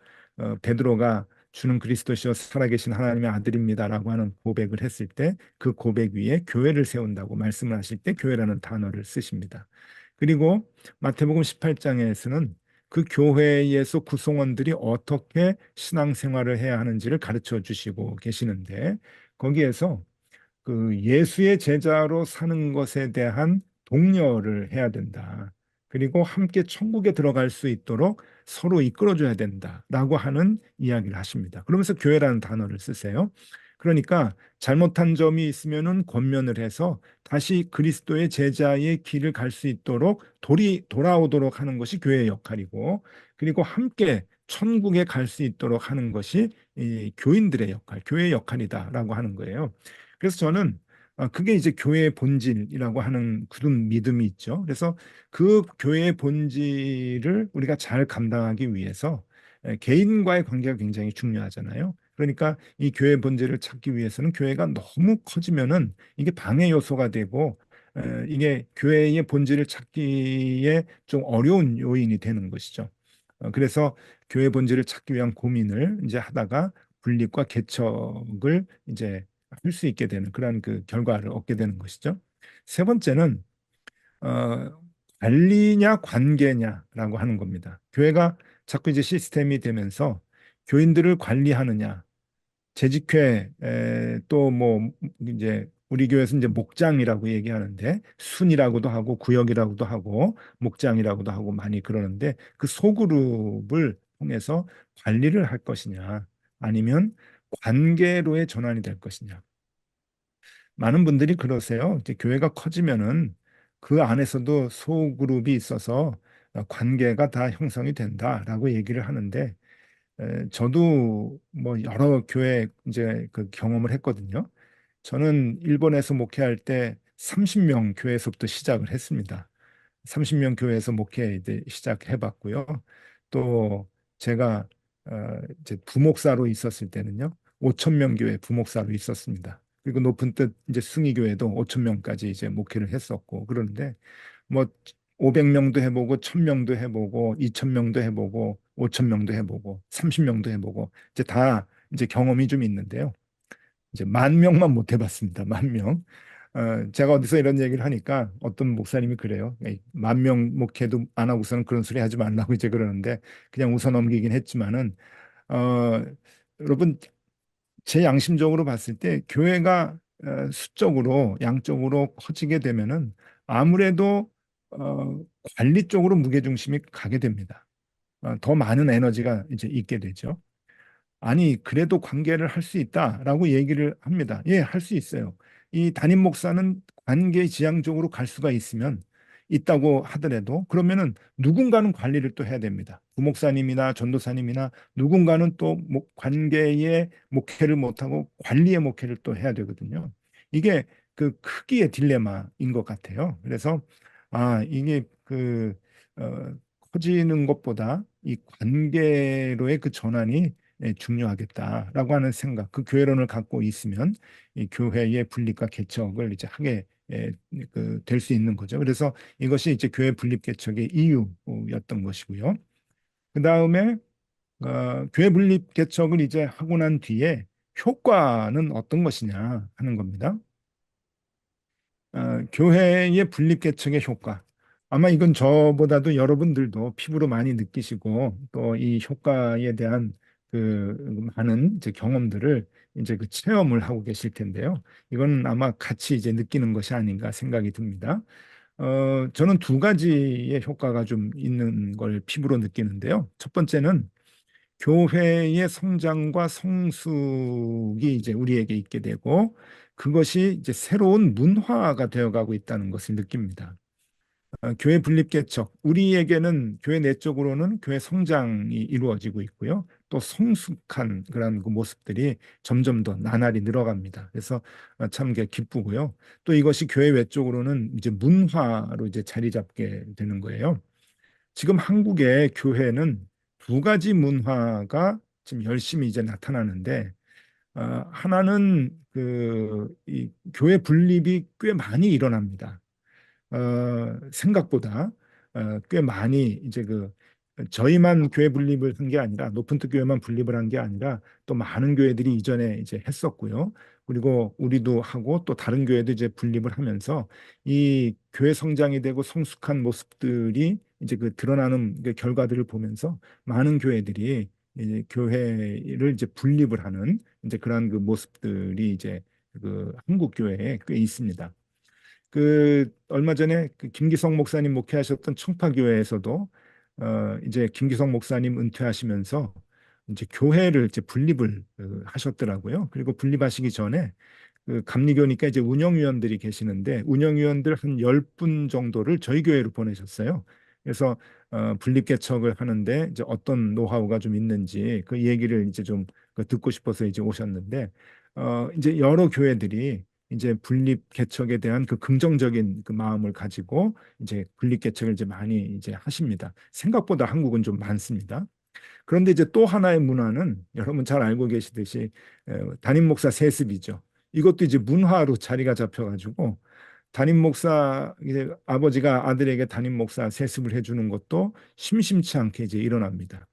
베드로가 주는 그리스도시요 살아계신 하나님의 아들입니다라고 하는 고백을 했을 때 그 고백 위에 교회를 세운다고 말씀을 하실 때 교회라는 단어를 쓰십니다. 그리고 마태복음 18장에서는 그 교회에서 구성원들이 어떻게 신앙생활을 해야 하는지를 가르쳐 주시고 계시는데 거기에서 그 예수의 제자로 사는 것에 대한 독려를 해야 된다. 그리고 함께 천국에 들어갈 수 있도록 서로 이끌어줘야 된다라고 하는 이야기를 하십니다. 그러면서 교회라는 단어를 쓰세요. 그러니까 잘못한 점이 있으면은 권면을 해서 다시 그리스도의 제자의 길을 갈 수 있도록 돌아오도록 하는 것이 교회의 역할이고, 그리고 함께 천국에 갈 수 있도록 하는 것이 이 교인들의 역할, 교회의 역할이다라고 하는 거예요. 그래서 저는 그게 이제 교회의 본질이라고 하는 그런 믿음이 있죠. 그래서 그 교회의 본질을 우리가 잘 감당하기 위해서 개인과의 관계가 굉장히 중요하잖아요. 그러니까 이 교회의 본질을 찾기 위해서는 교회가 너무 커지면은 이게 방해 요소가 되고 이게 교회의 본질을 찾기에 좀 어려운 요인이 되는 것이죠. 그래서 교회 본질을 찾기 위한 고민을 이제 하다가 분립과 개척을 이제 할 수 있게 되는 그러한 그 결과를 얻게 되는 것이죠. 세 번째는 어, 관리냐 관계냐라고 하는 겁니다. 교회가 자꾸 이제 시스템이 되면서 교인들을 관리하느냐, 재직회 또 뭐 이제 우리 교회에서 이제 목장이라고 얘기하는데 순이라고도 하고 구역이라고도 하고 목장이라고도 하고 많이 그러는데 그 소그룹을 통해서 관리를 할 것이냐 아니면 관계로의 전환이 될 것이냐. 많은 분들이 그러세요. 이제 교회가 커지면은 그 안에서도 소그룹이 있어서 관계가 다 형성이 된다라고 얘기를 하는데 저도 뭐 여러 교회 이제 그 경험을 했거든요. 저는 일본에서 목회할 때 30명 교회에서부터 시작을 했습니다. 30명 교회에서 목회 이제 시작해 봤고요. 또 제가 이제 부목사로 있었을 때는요. 5천 명 교회 부목사로 있었습니다. 그리고 높은 뜻 이제 승리교회도 5천 명까지 이제 목회를 했었고 그런데 뭐 500명도 해보고 1,000명도 해보고 2,000명도 해보고 5,000명도 해보고 30명도 해보고 이제 다 이제 경험이 좀 있는데요. 이제 10,000명만 못 해봤습니다. 10,000명. 제가 어디서 이런 얘기를 하니까 어떤 목사님이 그래요. 10,000명 목회도 안 하고서는 그런 소리 하지 말라고 이제 그러는데 그냥 웃어 넘기긴 했지만은 어, 여러분 제 양심적으로 봤을 때 교회가 수적으로 양적으로 커지게 되면은 아무래도 어, 관리 쪽으로 무게중심이 가게 됩니다. 더 많은 에너지가 이제 있게 되죠. 아니, 그래도 관계를 할 수 있다라고 얘기를 합니다. 예, 할 수 있어요. 이 담임 목사는 관계 지향적으로 갈 수가 있다고 하더라도 그러면은 누군가는 관리를 또 해야 됩니다. 부목사님이나 전도사님이나 누군가는 또 관계의 목회를 못하고 관리의 목회를 또 해야 되거든요. 이게 그 크기의 딜레마인 것 같아요. 그래서 이게 커지는 것보다 이 관계로의 그 전환이 중요하겠다라고 하는 생각, 그 교회론을 갖고 있으면 이 교회의 분립과 개척을 이제 하게 될 수 있는 거죠. 그래서 이것이 이제 교회 분립 개척의 이유였던 것이고요. 그 다음에 교회 분립 개척을 이제 하고 난 뒤에 효과는 어떤 것이냐 하는 겁니다. 교회의 분립 개척의 효과. 아마 이건 저보다도 여러분들도 피부로 많이 느끼시고 또 이 효과에 대한 그 많은 이제 경험들을 이제 그 체험을 하고 계실 텐데요. 이건 아마 같이 이제 느끼는 것이 아닌가 생각이 듭니다. 저는 두 가지의 효과가 좀 있는 걸 피부로 느끼는데요. 첫 번째는 교회의 성장과 성숙이 이제 우리에게 있게 되고 그것이 이제 새로운 문화가 되어가고 있다는 것을 느낍니다. 교회 분립 개척, 우리에게는 교회 내적으로는 교회 성장이 이루어지고 있고요. 또 성숙한 그런 그 모습들이 점점 더 나날이 늘어갑니다. 그래서 참 기쁘고요. 또 이것이 교회 외적으로는 이제 문화로 이제 자리 잡게 되는 거예요. 지금 한국의 교회는 두 가지 문화가 지금 열심히 이제 나타나는데 하나는 이 교회 분립이 꽤 많이 일어납니다. 생각보다 꽤 많이 이제 저희만 교회 분립을 한 게 아니라 높은 뜻 교회만 분립을 한 게 아니라 또 많은 교회들이 이전에 이제 했었고요. 그리고 우리도 하고 또 다른 교회도 이제 분립을 하면서 이 교회 성장이 되고 성숙한 모습들이 이제 그 드러나는 그 결과들을 보면서 많은 교회들이 이제 교회를 이제 분립을 하는 이제 그러한 그 모습들이 이제 한국 교회에 꽤 있습니다. 얼마 전에 그 김기성 목사님 목회하셨던 청파교회에서도 이제 김기성 목사님 은퇴하시면서 이제 교회를 이제 분립을 하셨더라고요. 그리고 분립하시기 전에 감리교니까 이제 운영위원들이 계시는데 운영위원들 한 10분 정도를 저희 교회로 보내셨어요. 그래서 분립 개척을 하는데 이제 어떤 노하우가 좀 있는지 그 얘기를 이제 좀 듣고 싶어서 이제 오셨는데 이제 여러 교회들이 이제 분립 개척에 대한 그 긍정적인 그 마음을 가지고 이제 분립 개척을 이제 많이 이제 하십니다. 생각보다 한국은 좀 많습니다. 그런데 이제 또 하나의 문화는 여러분 잘 알고 계시듯이 담임 목사 세습이죠. 이것도 이제 문화로 자리가 잡혀가지고 담임 목사 이제 아버지가 아들에게 담임 목사 세습을 해주는 것도 심심치 않게 이제 일어납니다.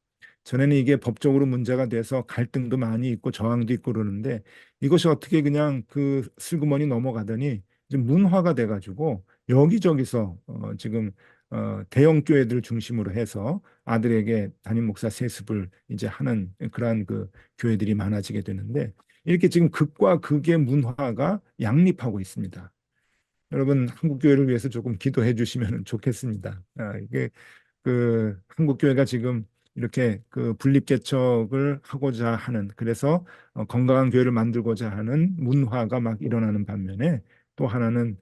전에는 이게 법적으로 문제가 돼서 갈등도 많이 있고 저항도 있고 그러는데 이것이 어떻게 그냥 그 슬그머니 넘어가더니 이제 문화가 돼가지고 여기저기서 지금 대형 교회들을 중심으로 해서 아들에게 담임 목사 세습을 이제 하는 그러한 그 교회들이 많아지게 되는데 이렇게 지금 극과 극의 문화가 양립하고 있습니다. 여러분 한국 교회를 위해서 조금 기도해 주시면 좋겠습니다. 이게 한국 교회가 지금 이렇게 그 분립 개척을 하고자 하는 그래서 건강한 교회를 만들고자 하는 문화가 막 일어나는 반면에 또 하나는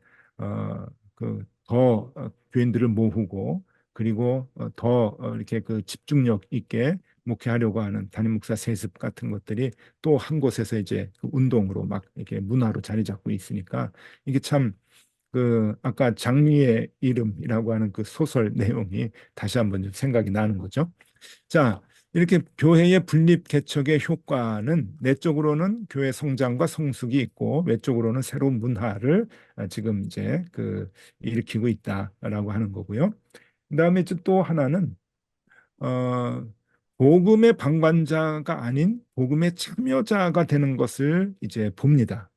더 교인들을 모으고 그리고 더 이렇게 그 집중력 있게 목회하려고 하는 담임 목사 세습 같은 것들이 또 한 곳에서 이제 그 운동으로 막 이렇게 문화로 자리 잡고 있으니까 이게 참 아까 장미의 이름이라고 하는 그 소설 내용이 다시 한번 좀 생각이 나는 거죠. 자, 이렇게 교회의 분립 개척의 효과는 내적으로는 교회 성장과 성숙이 있고 외적으로는 새로운 문화를 지금 이제 일으키고 있다라고 하는 거고요. 그다음에 이제 또 하나는 어, 복음의 방관자가 아닌 복음의 참여자가 되는 것을 이제 봅니다.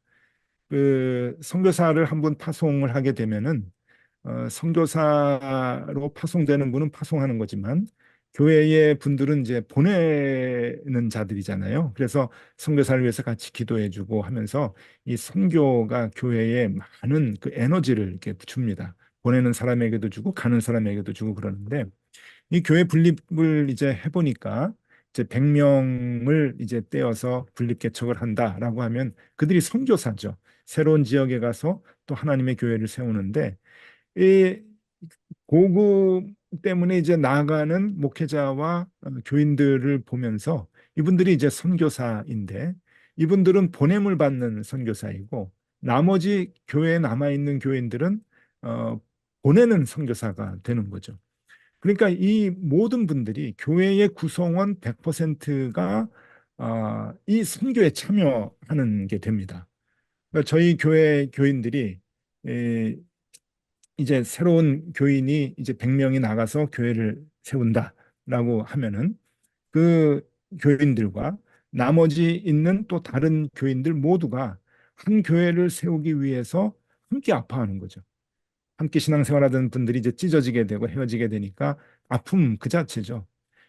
선교사를 한 분 파송을 하게 되면은 선교사로 파송되는 분은 파송하는 거지만 교회의 분들은 이제 보내는 자들이잖아요. 그래서 선교사를 위해서 같이 기도해주고 하면서 이 선교가 교회에 많은 그 에너지를 이렇게 줍니다. 보내는 사람에게도 주고 가는 사람에게도 주고 그러는데 이 교회 분립을 이제 해보니까 이제 100명을 이제 떼어서 분립 개척을 한다라고 하면 그들이 선교사죠. 새로운 지역에 가서 또 하나님의 교회를 세우는데 이 복음 때문에 이제 나아가는 목회자와 교인들을 보면서 이분들이 이제 선교사인데 이분들은 보냄을 받는 선교사이고 나머지 교회에 남아 있는 교인들은 어, 보내는 선교사가 되는 거죠. 그러니까 이 모든 분들이 교회의 구성원 100%가 이 선교에 참여하는 게 됩니다. 그러니까 저희 교회 교인들이 에, 이제 새로운 교인이 이제 100명이 나가서 교회를 세운다라고 하면은 그 교인들과 나머지 있는 또 다른 교인들 모두가 한 교회를 세우기 위해서 함께 아파하는 거죠. 함께 신앙생활하던 분들이 이제 찢어지게 되고 헤어지게 되니까 아픔 그 자체죠.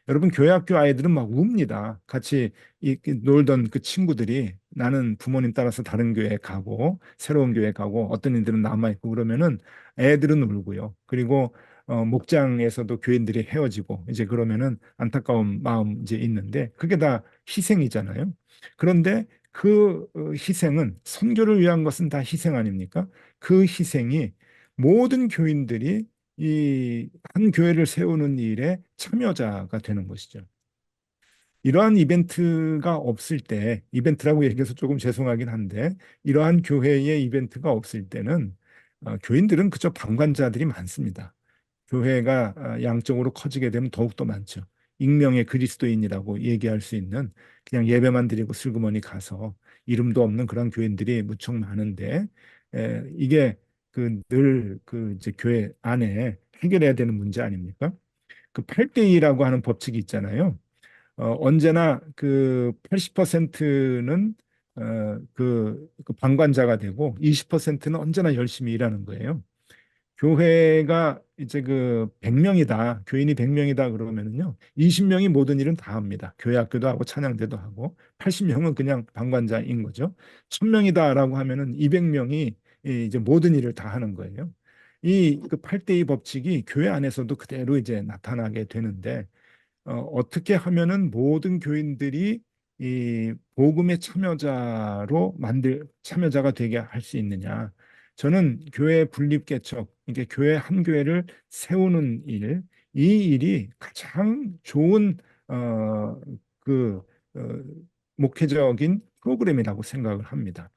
여러분 교회 학교 아이들은 막 웁니다. 같이 놀던 그 친구들이 나는 부모님 따라서 다른 교회 가고 새로운 교회 가고 어떤 이들은 남아 있고 그러면은 애들은 울고요. 그리고 목장에서도 교인들이 헤어지고 이제 그러면은 안타까운 마음 이제 있는데 그게 다 희생이잖아요. 그런데 그 희생은 선교를 위한 것은 다 희생 아닙니까? 그 희생이 모든 교인들이 이 한 교회를 세우는 일에 참여자가 되는 것이죠. 이러한 이벤트가 없을 때, 이벤트라고 얘기해서 조금 죄송하긴 한데, 이러한 교회의 이벤트가 없을 때는 교인들은 그저 방관자들이 많습니다. 교회가 양적으로 커지게 되면 더욱더 많죠. 익명의 그리스도인이라고 얘기할 수 있는 그냥 예배만 드리고 슬그머니 가서 이름도 없는 그런 교인들이 무척 많은데 이게 늘 이제 교회 안에 해결해야 되는 문제 아닙니까? 그 8대2라고 하는 법칙이 있잖아요. 언제나 그 80%는 그 방관자가 되고 20%는 언제나 열심히 일하는 거예요. 교회가 이제 100명이다. 교인이 100명이다 그러면은요. 20명이 모든 일은 다 합니다. 교회 학교도 하고 찬양대도 하고 80명은 그냥 방관자인 거죠. 1000명이다라고 하면은 200명이 이제 모든 일을 다 하는 거예요. 이 8대2 법칙이 교회 안에서도 그대로 이제 나타나게 되는데 어떻게 하면은 모든 교인들이 이 복음의 참여자가 되게 할 수 있느냐? 저는 교회 분립 개척, 이게 교회 한 교회를 세우는 일, 이 일이 가장 좋은 어, 그 어, 목회적인 프로그램이라고 생각을 합니다.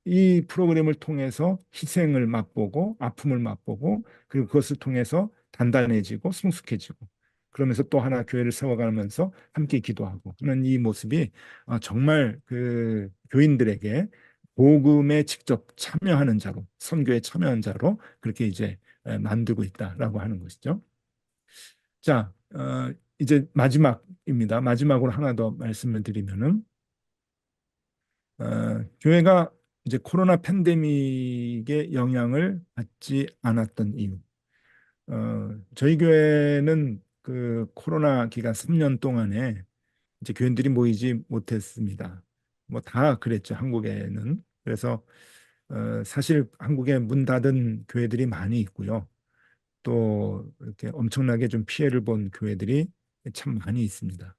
이 프로그램을 통해서 희생을 맛보고 아픔을 맛보고 그리고 그것을 통해서 단단해지고 성숙해지고 그러면서 또 하나 교회를 세워가면서 함께 기도하고 하는 이 모습이 정말 그 교인들에게 복음에 직접 참여하는 자로 선교에 참여한 자로 그렇게 이제 만들고 있다라고 하는 것이죠. 자, 이제 마지막입니다. 마지막으로 하나 더 말씀을 드리면은 교회가 이제 코로나 팬데믹의 영향을 받지 않았던 이유. 저희 교회는 그 코로나 기간 3년 동안에 이제 교인들이 모이지 못했습니다. 뭐 다 그랬죠, 한국에는. 그래서 사실 한국에 문 닫은 교회들이 많이 있고요. 또 이렇게 엄청나게 좀 피해를 본 교회들이 참 많이 있습니다.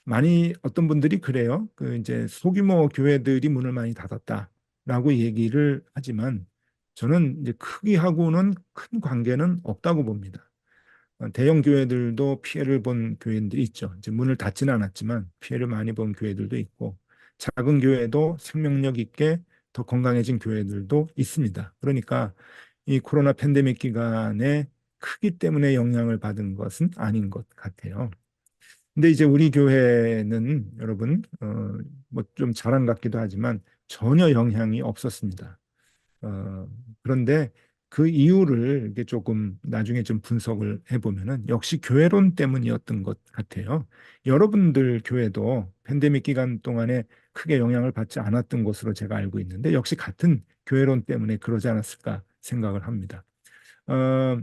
많이 어떤 분들이 그래요. 이제 소규모 교회들이 문을 많이 닫았다라고 얘기를 하지만 저는 이제 크기하고는 큰 관계는 없다고 봅니다. 대형 교회들도 피해를 본 교회들이 있죠. 이제 문을 닫지는 않았지만 피해를 많이 본 교회들도 있고 작은 교회도 생명력 있게 더 건강해진 교회들도 있습니다. 그러니까 이 코로나 팬데믹 기간에 크기 때문에 영향을 받은 것은 아닌 것 같아요. 근데 이제 우리 교회는 여러분, 뭐 좀 자랑 같기도 하지만 전혀 영향이 없었습니다. 어, 그런데 그 이유를 이게 조금 나중에 좀 분석을 해보면은 역시 교회론 때문이었던 것 같아요. 여러분들 교회도 팬데믹 기간 동안에 크게 영향을 받지 않았던 것으로 제가 알고 있는데 역시 같은 교회론 때문에 그러지 않았을까 생각을 합니다. 어,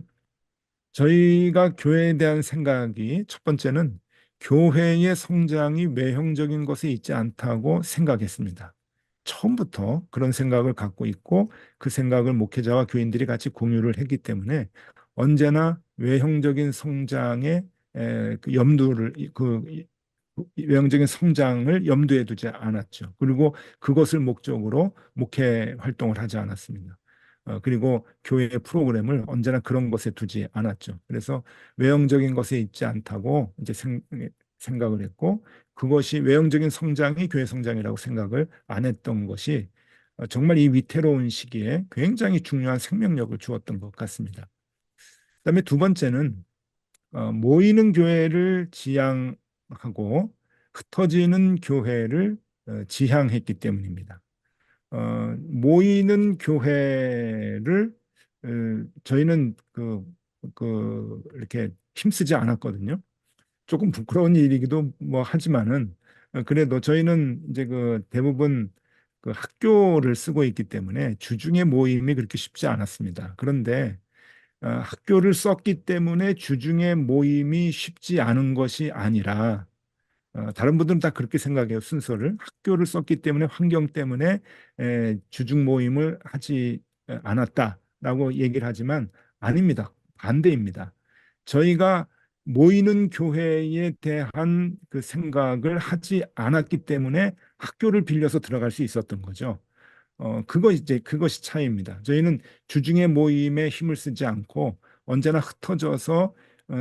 저희가 교회에 대한 생각이 첫 번째는 교회의 성장이 외형적인 것에 있지 않다고 생각했습니다. 처음부터 그런 생각을 갖고 있고 그 생각을 목회자와 교인들이 같이 공유를 했기 때문에 언제나 외형적인 성장에 그 염두를 외형적인 성장을 염두에 두지 않았죠. 그리고 그것을 목적으로 목회 활동을 하지 않았습니다. 그리고 교회 프로그램을 언제나 그런 것에 두지 않았죠. 그래서 외형적인 것에 있지 않다고 이제 생각을 했고 그것이 외형적인 성장이 교회 성장이라고 생각을 안 했던 것이 정말 이 위태로운 시기에 굉장히 중요한 생명력을 주었던 것 같습니다. 그다음에 두 번째는 모이는 교회를 지향하고 흩어지는 교회를 지향했기 때문입니다. 모이는 교회를 저희는 이렇게 힘쓰지 않았거든요. 조금 부끄러운 일이기도 뭐 하지만은 그래도 저희는 이제 그 대부분 그 학교를 쓰고 있기 때문에 주중에 모임이 그렇게 쉽지 않았습니다. 그런데 학교를 썼기 때문에 주중에 모임이 쉽지 않은 것이 아니라 다른 분들은 다 그렇게 생각해요. 순서를 학교를 썼기 때문에 환경 때문에 주중 모임을 하지 않았다라고 얘기를 하지만 아닙니다. 반대입니다. 저희가 모이는 교회에 대한 그 생각을 하지 않았기 때문에 학교를 빌려서 들어갈 수 있었던 거죠. 그것이 차이입니다. 저희는 주중의 모임에 힘을 쓰지 않고 언제나 흩어져서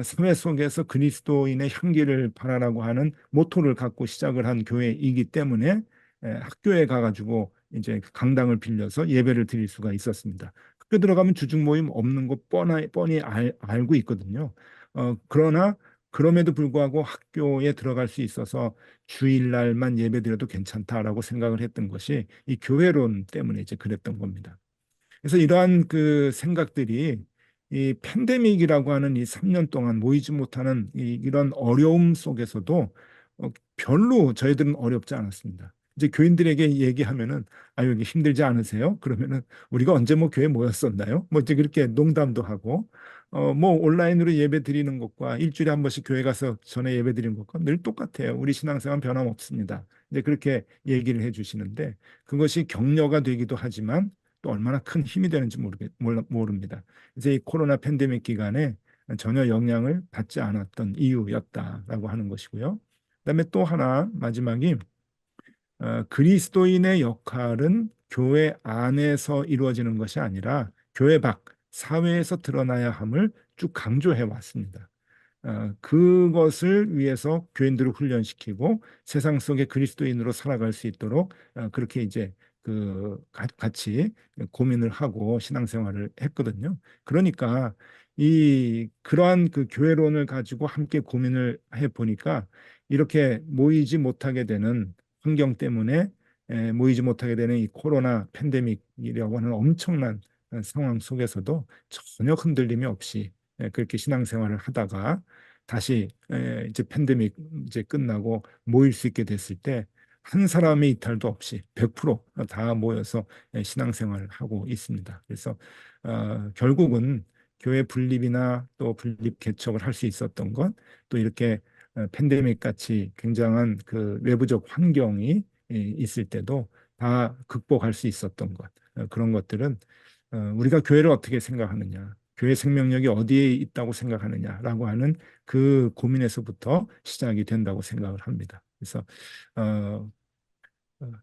사회 속에서 그리스도인의 향기를 발하라고 하는 모토를 갖고 시작을 한 교회이기 때문에 학교에 가가지고 이제 강당을 빌려서 예배를 드릴 수가 있었습니다. 학교 들어가면 주중 모임 없는 거 뻔히 알고 있거든요. 그러나 그럼에도 불구하고 학교에 들어갈 수 있어서 주일날만 예배드려도 괜찮다라고 생각을 했던 것이 이 교회론 때문에 이제 그랬던 겁니다. 그래서 이러한 그 생각들이 이 팬데믹이라고 하는 이 3년 동안 모이지 못하는 이런 어려움 속에서도 별로 저희들은 어렵지 않았습니다. 이제 교인들에게 얘기하면은 아 여기 힘들지 않으세요? 그러면은 우리가 언제 뭐 교회 모였었나요? 뭐 이제 그렇게 농담도 하고 뭐 온라인으로 예배 드리는 것과 일주일에 한 번씩 교회 가서 전에 예배 드리는 것과 늘 똑같아요. 우리 신앙생활 변함없습니다. 이제 그렇게 얘기를 해주시는데 그것이 격려가 되기도 하지만 또 얼마나 큰 힘이 되는지 모릅니다. 이제 이 코로나 팬데믹 기간에 전혀 영향을 받지 않았던 이유였다라고 하는 것이고요. 그다음에 또 하나 마지막이 그리스도인의 역할은 교회 안에서 이루어지는 것이 아니라 교회 밖 사회에서 드러나야 함을 쭉 강조해 왔습니다. 그것을 위해서 교인들을 훈련시키고 세상 속에 그리스도인으로 살아갈 수 있도록 그렇게 이제 같이 고민을 하고 신앙생활을 했거든요. 그러니까 이 그러한 그 교회론을 가지고 함께 고민을 해 보니까 이렇게 모이지 못하게 되는 환경 때문에 모이지 못하게 되는 이 코로나 팬데믹이라고 하는 엄청난 상황 속에서도 전혀 흔들림이 없이 그렇게 신앙생활을 하다가 다시 이제 팬데믹 이제 끝나고 모일 수 있게 됐을 때 한 사람의 이탈도 없이 100%다 모여서 신앙생활을 하고 있습니다. 그래서 결국은 교회 분립이나 또 분립 개척을 할 수 있었던 것, 또 이렇게 팬데믹 같이 굉장한 그 외부적 환경이 있을 때도 다 극복할 수 있었던 것, 그런 것들은 우리가 교회를 어떻게 생각하느냐, 교회 생명력이 어디에 있다고 생각하느냐라고 하는 그 고민에서부터 시작이 된다고 생각을 합니다. 그래서 어,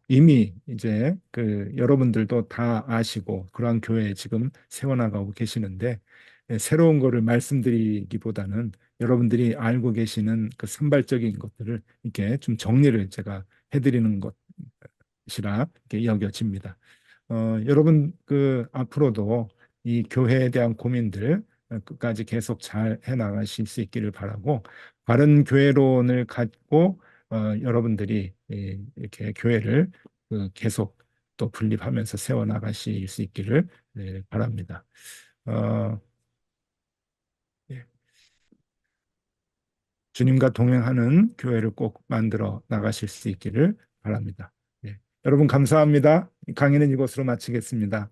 이미 이제 그 여러분들도 다 아시고 그러한 교회에 지금 세워나가고 계시는데 새로운 거를 말씀드리기보다는 여러분들이 알고 계시는 그 산발적인 것들을 이렇게 좀 정리를 제가 해드리는 것이라 이렇게 여겨집니다. 여러분 그 앞으로도 이 교회에 대한 고민들 끝까지 계속 잘 해나가실 수 있기를 바라고 바른 교회론을 갖고 여러분들이 이렇게 교회를 계속 또 분립하면서 세워나가실 수 있기를 바랍니다. 어, 예. 주님과 동행하는 교회를 꼭 만들어 나가실 수 있기를 바랍니다. 예. 여러분 감사합니다. 강의는 이것으로 마치겠습니다.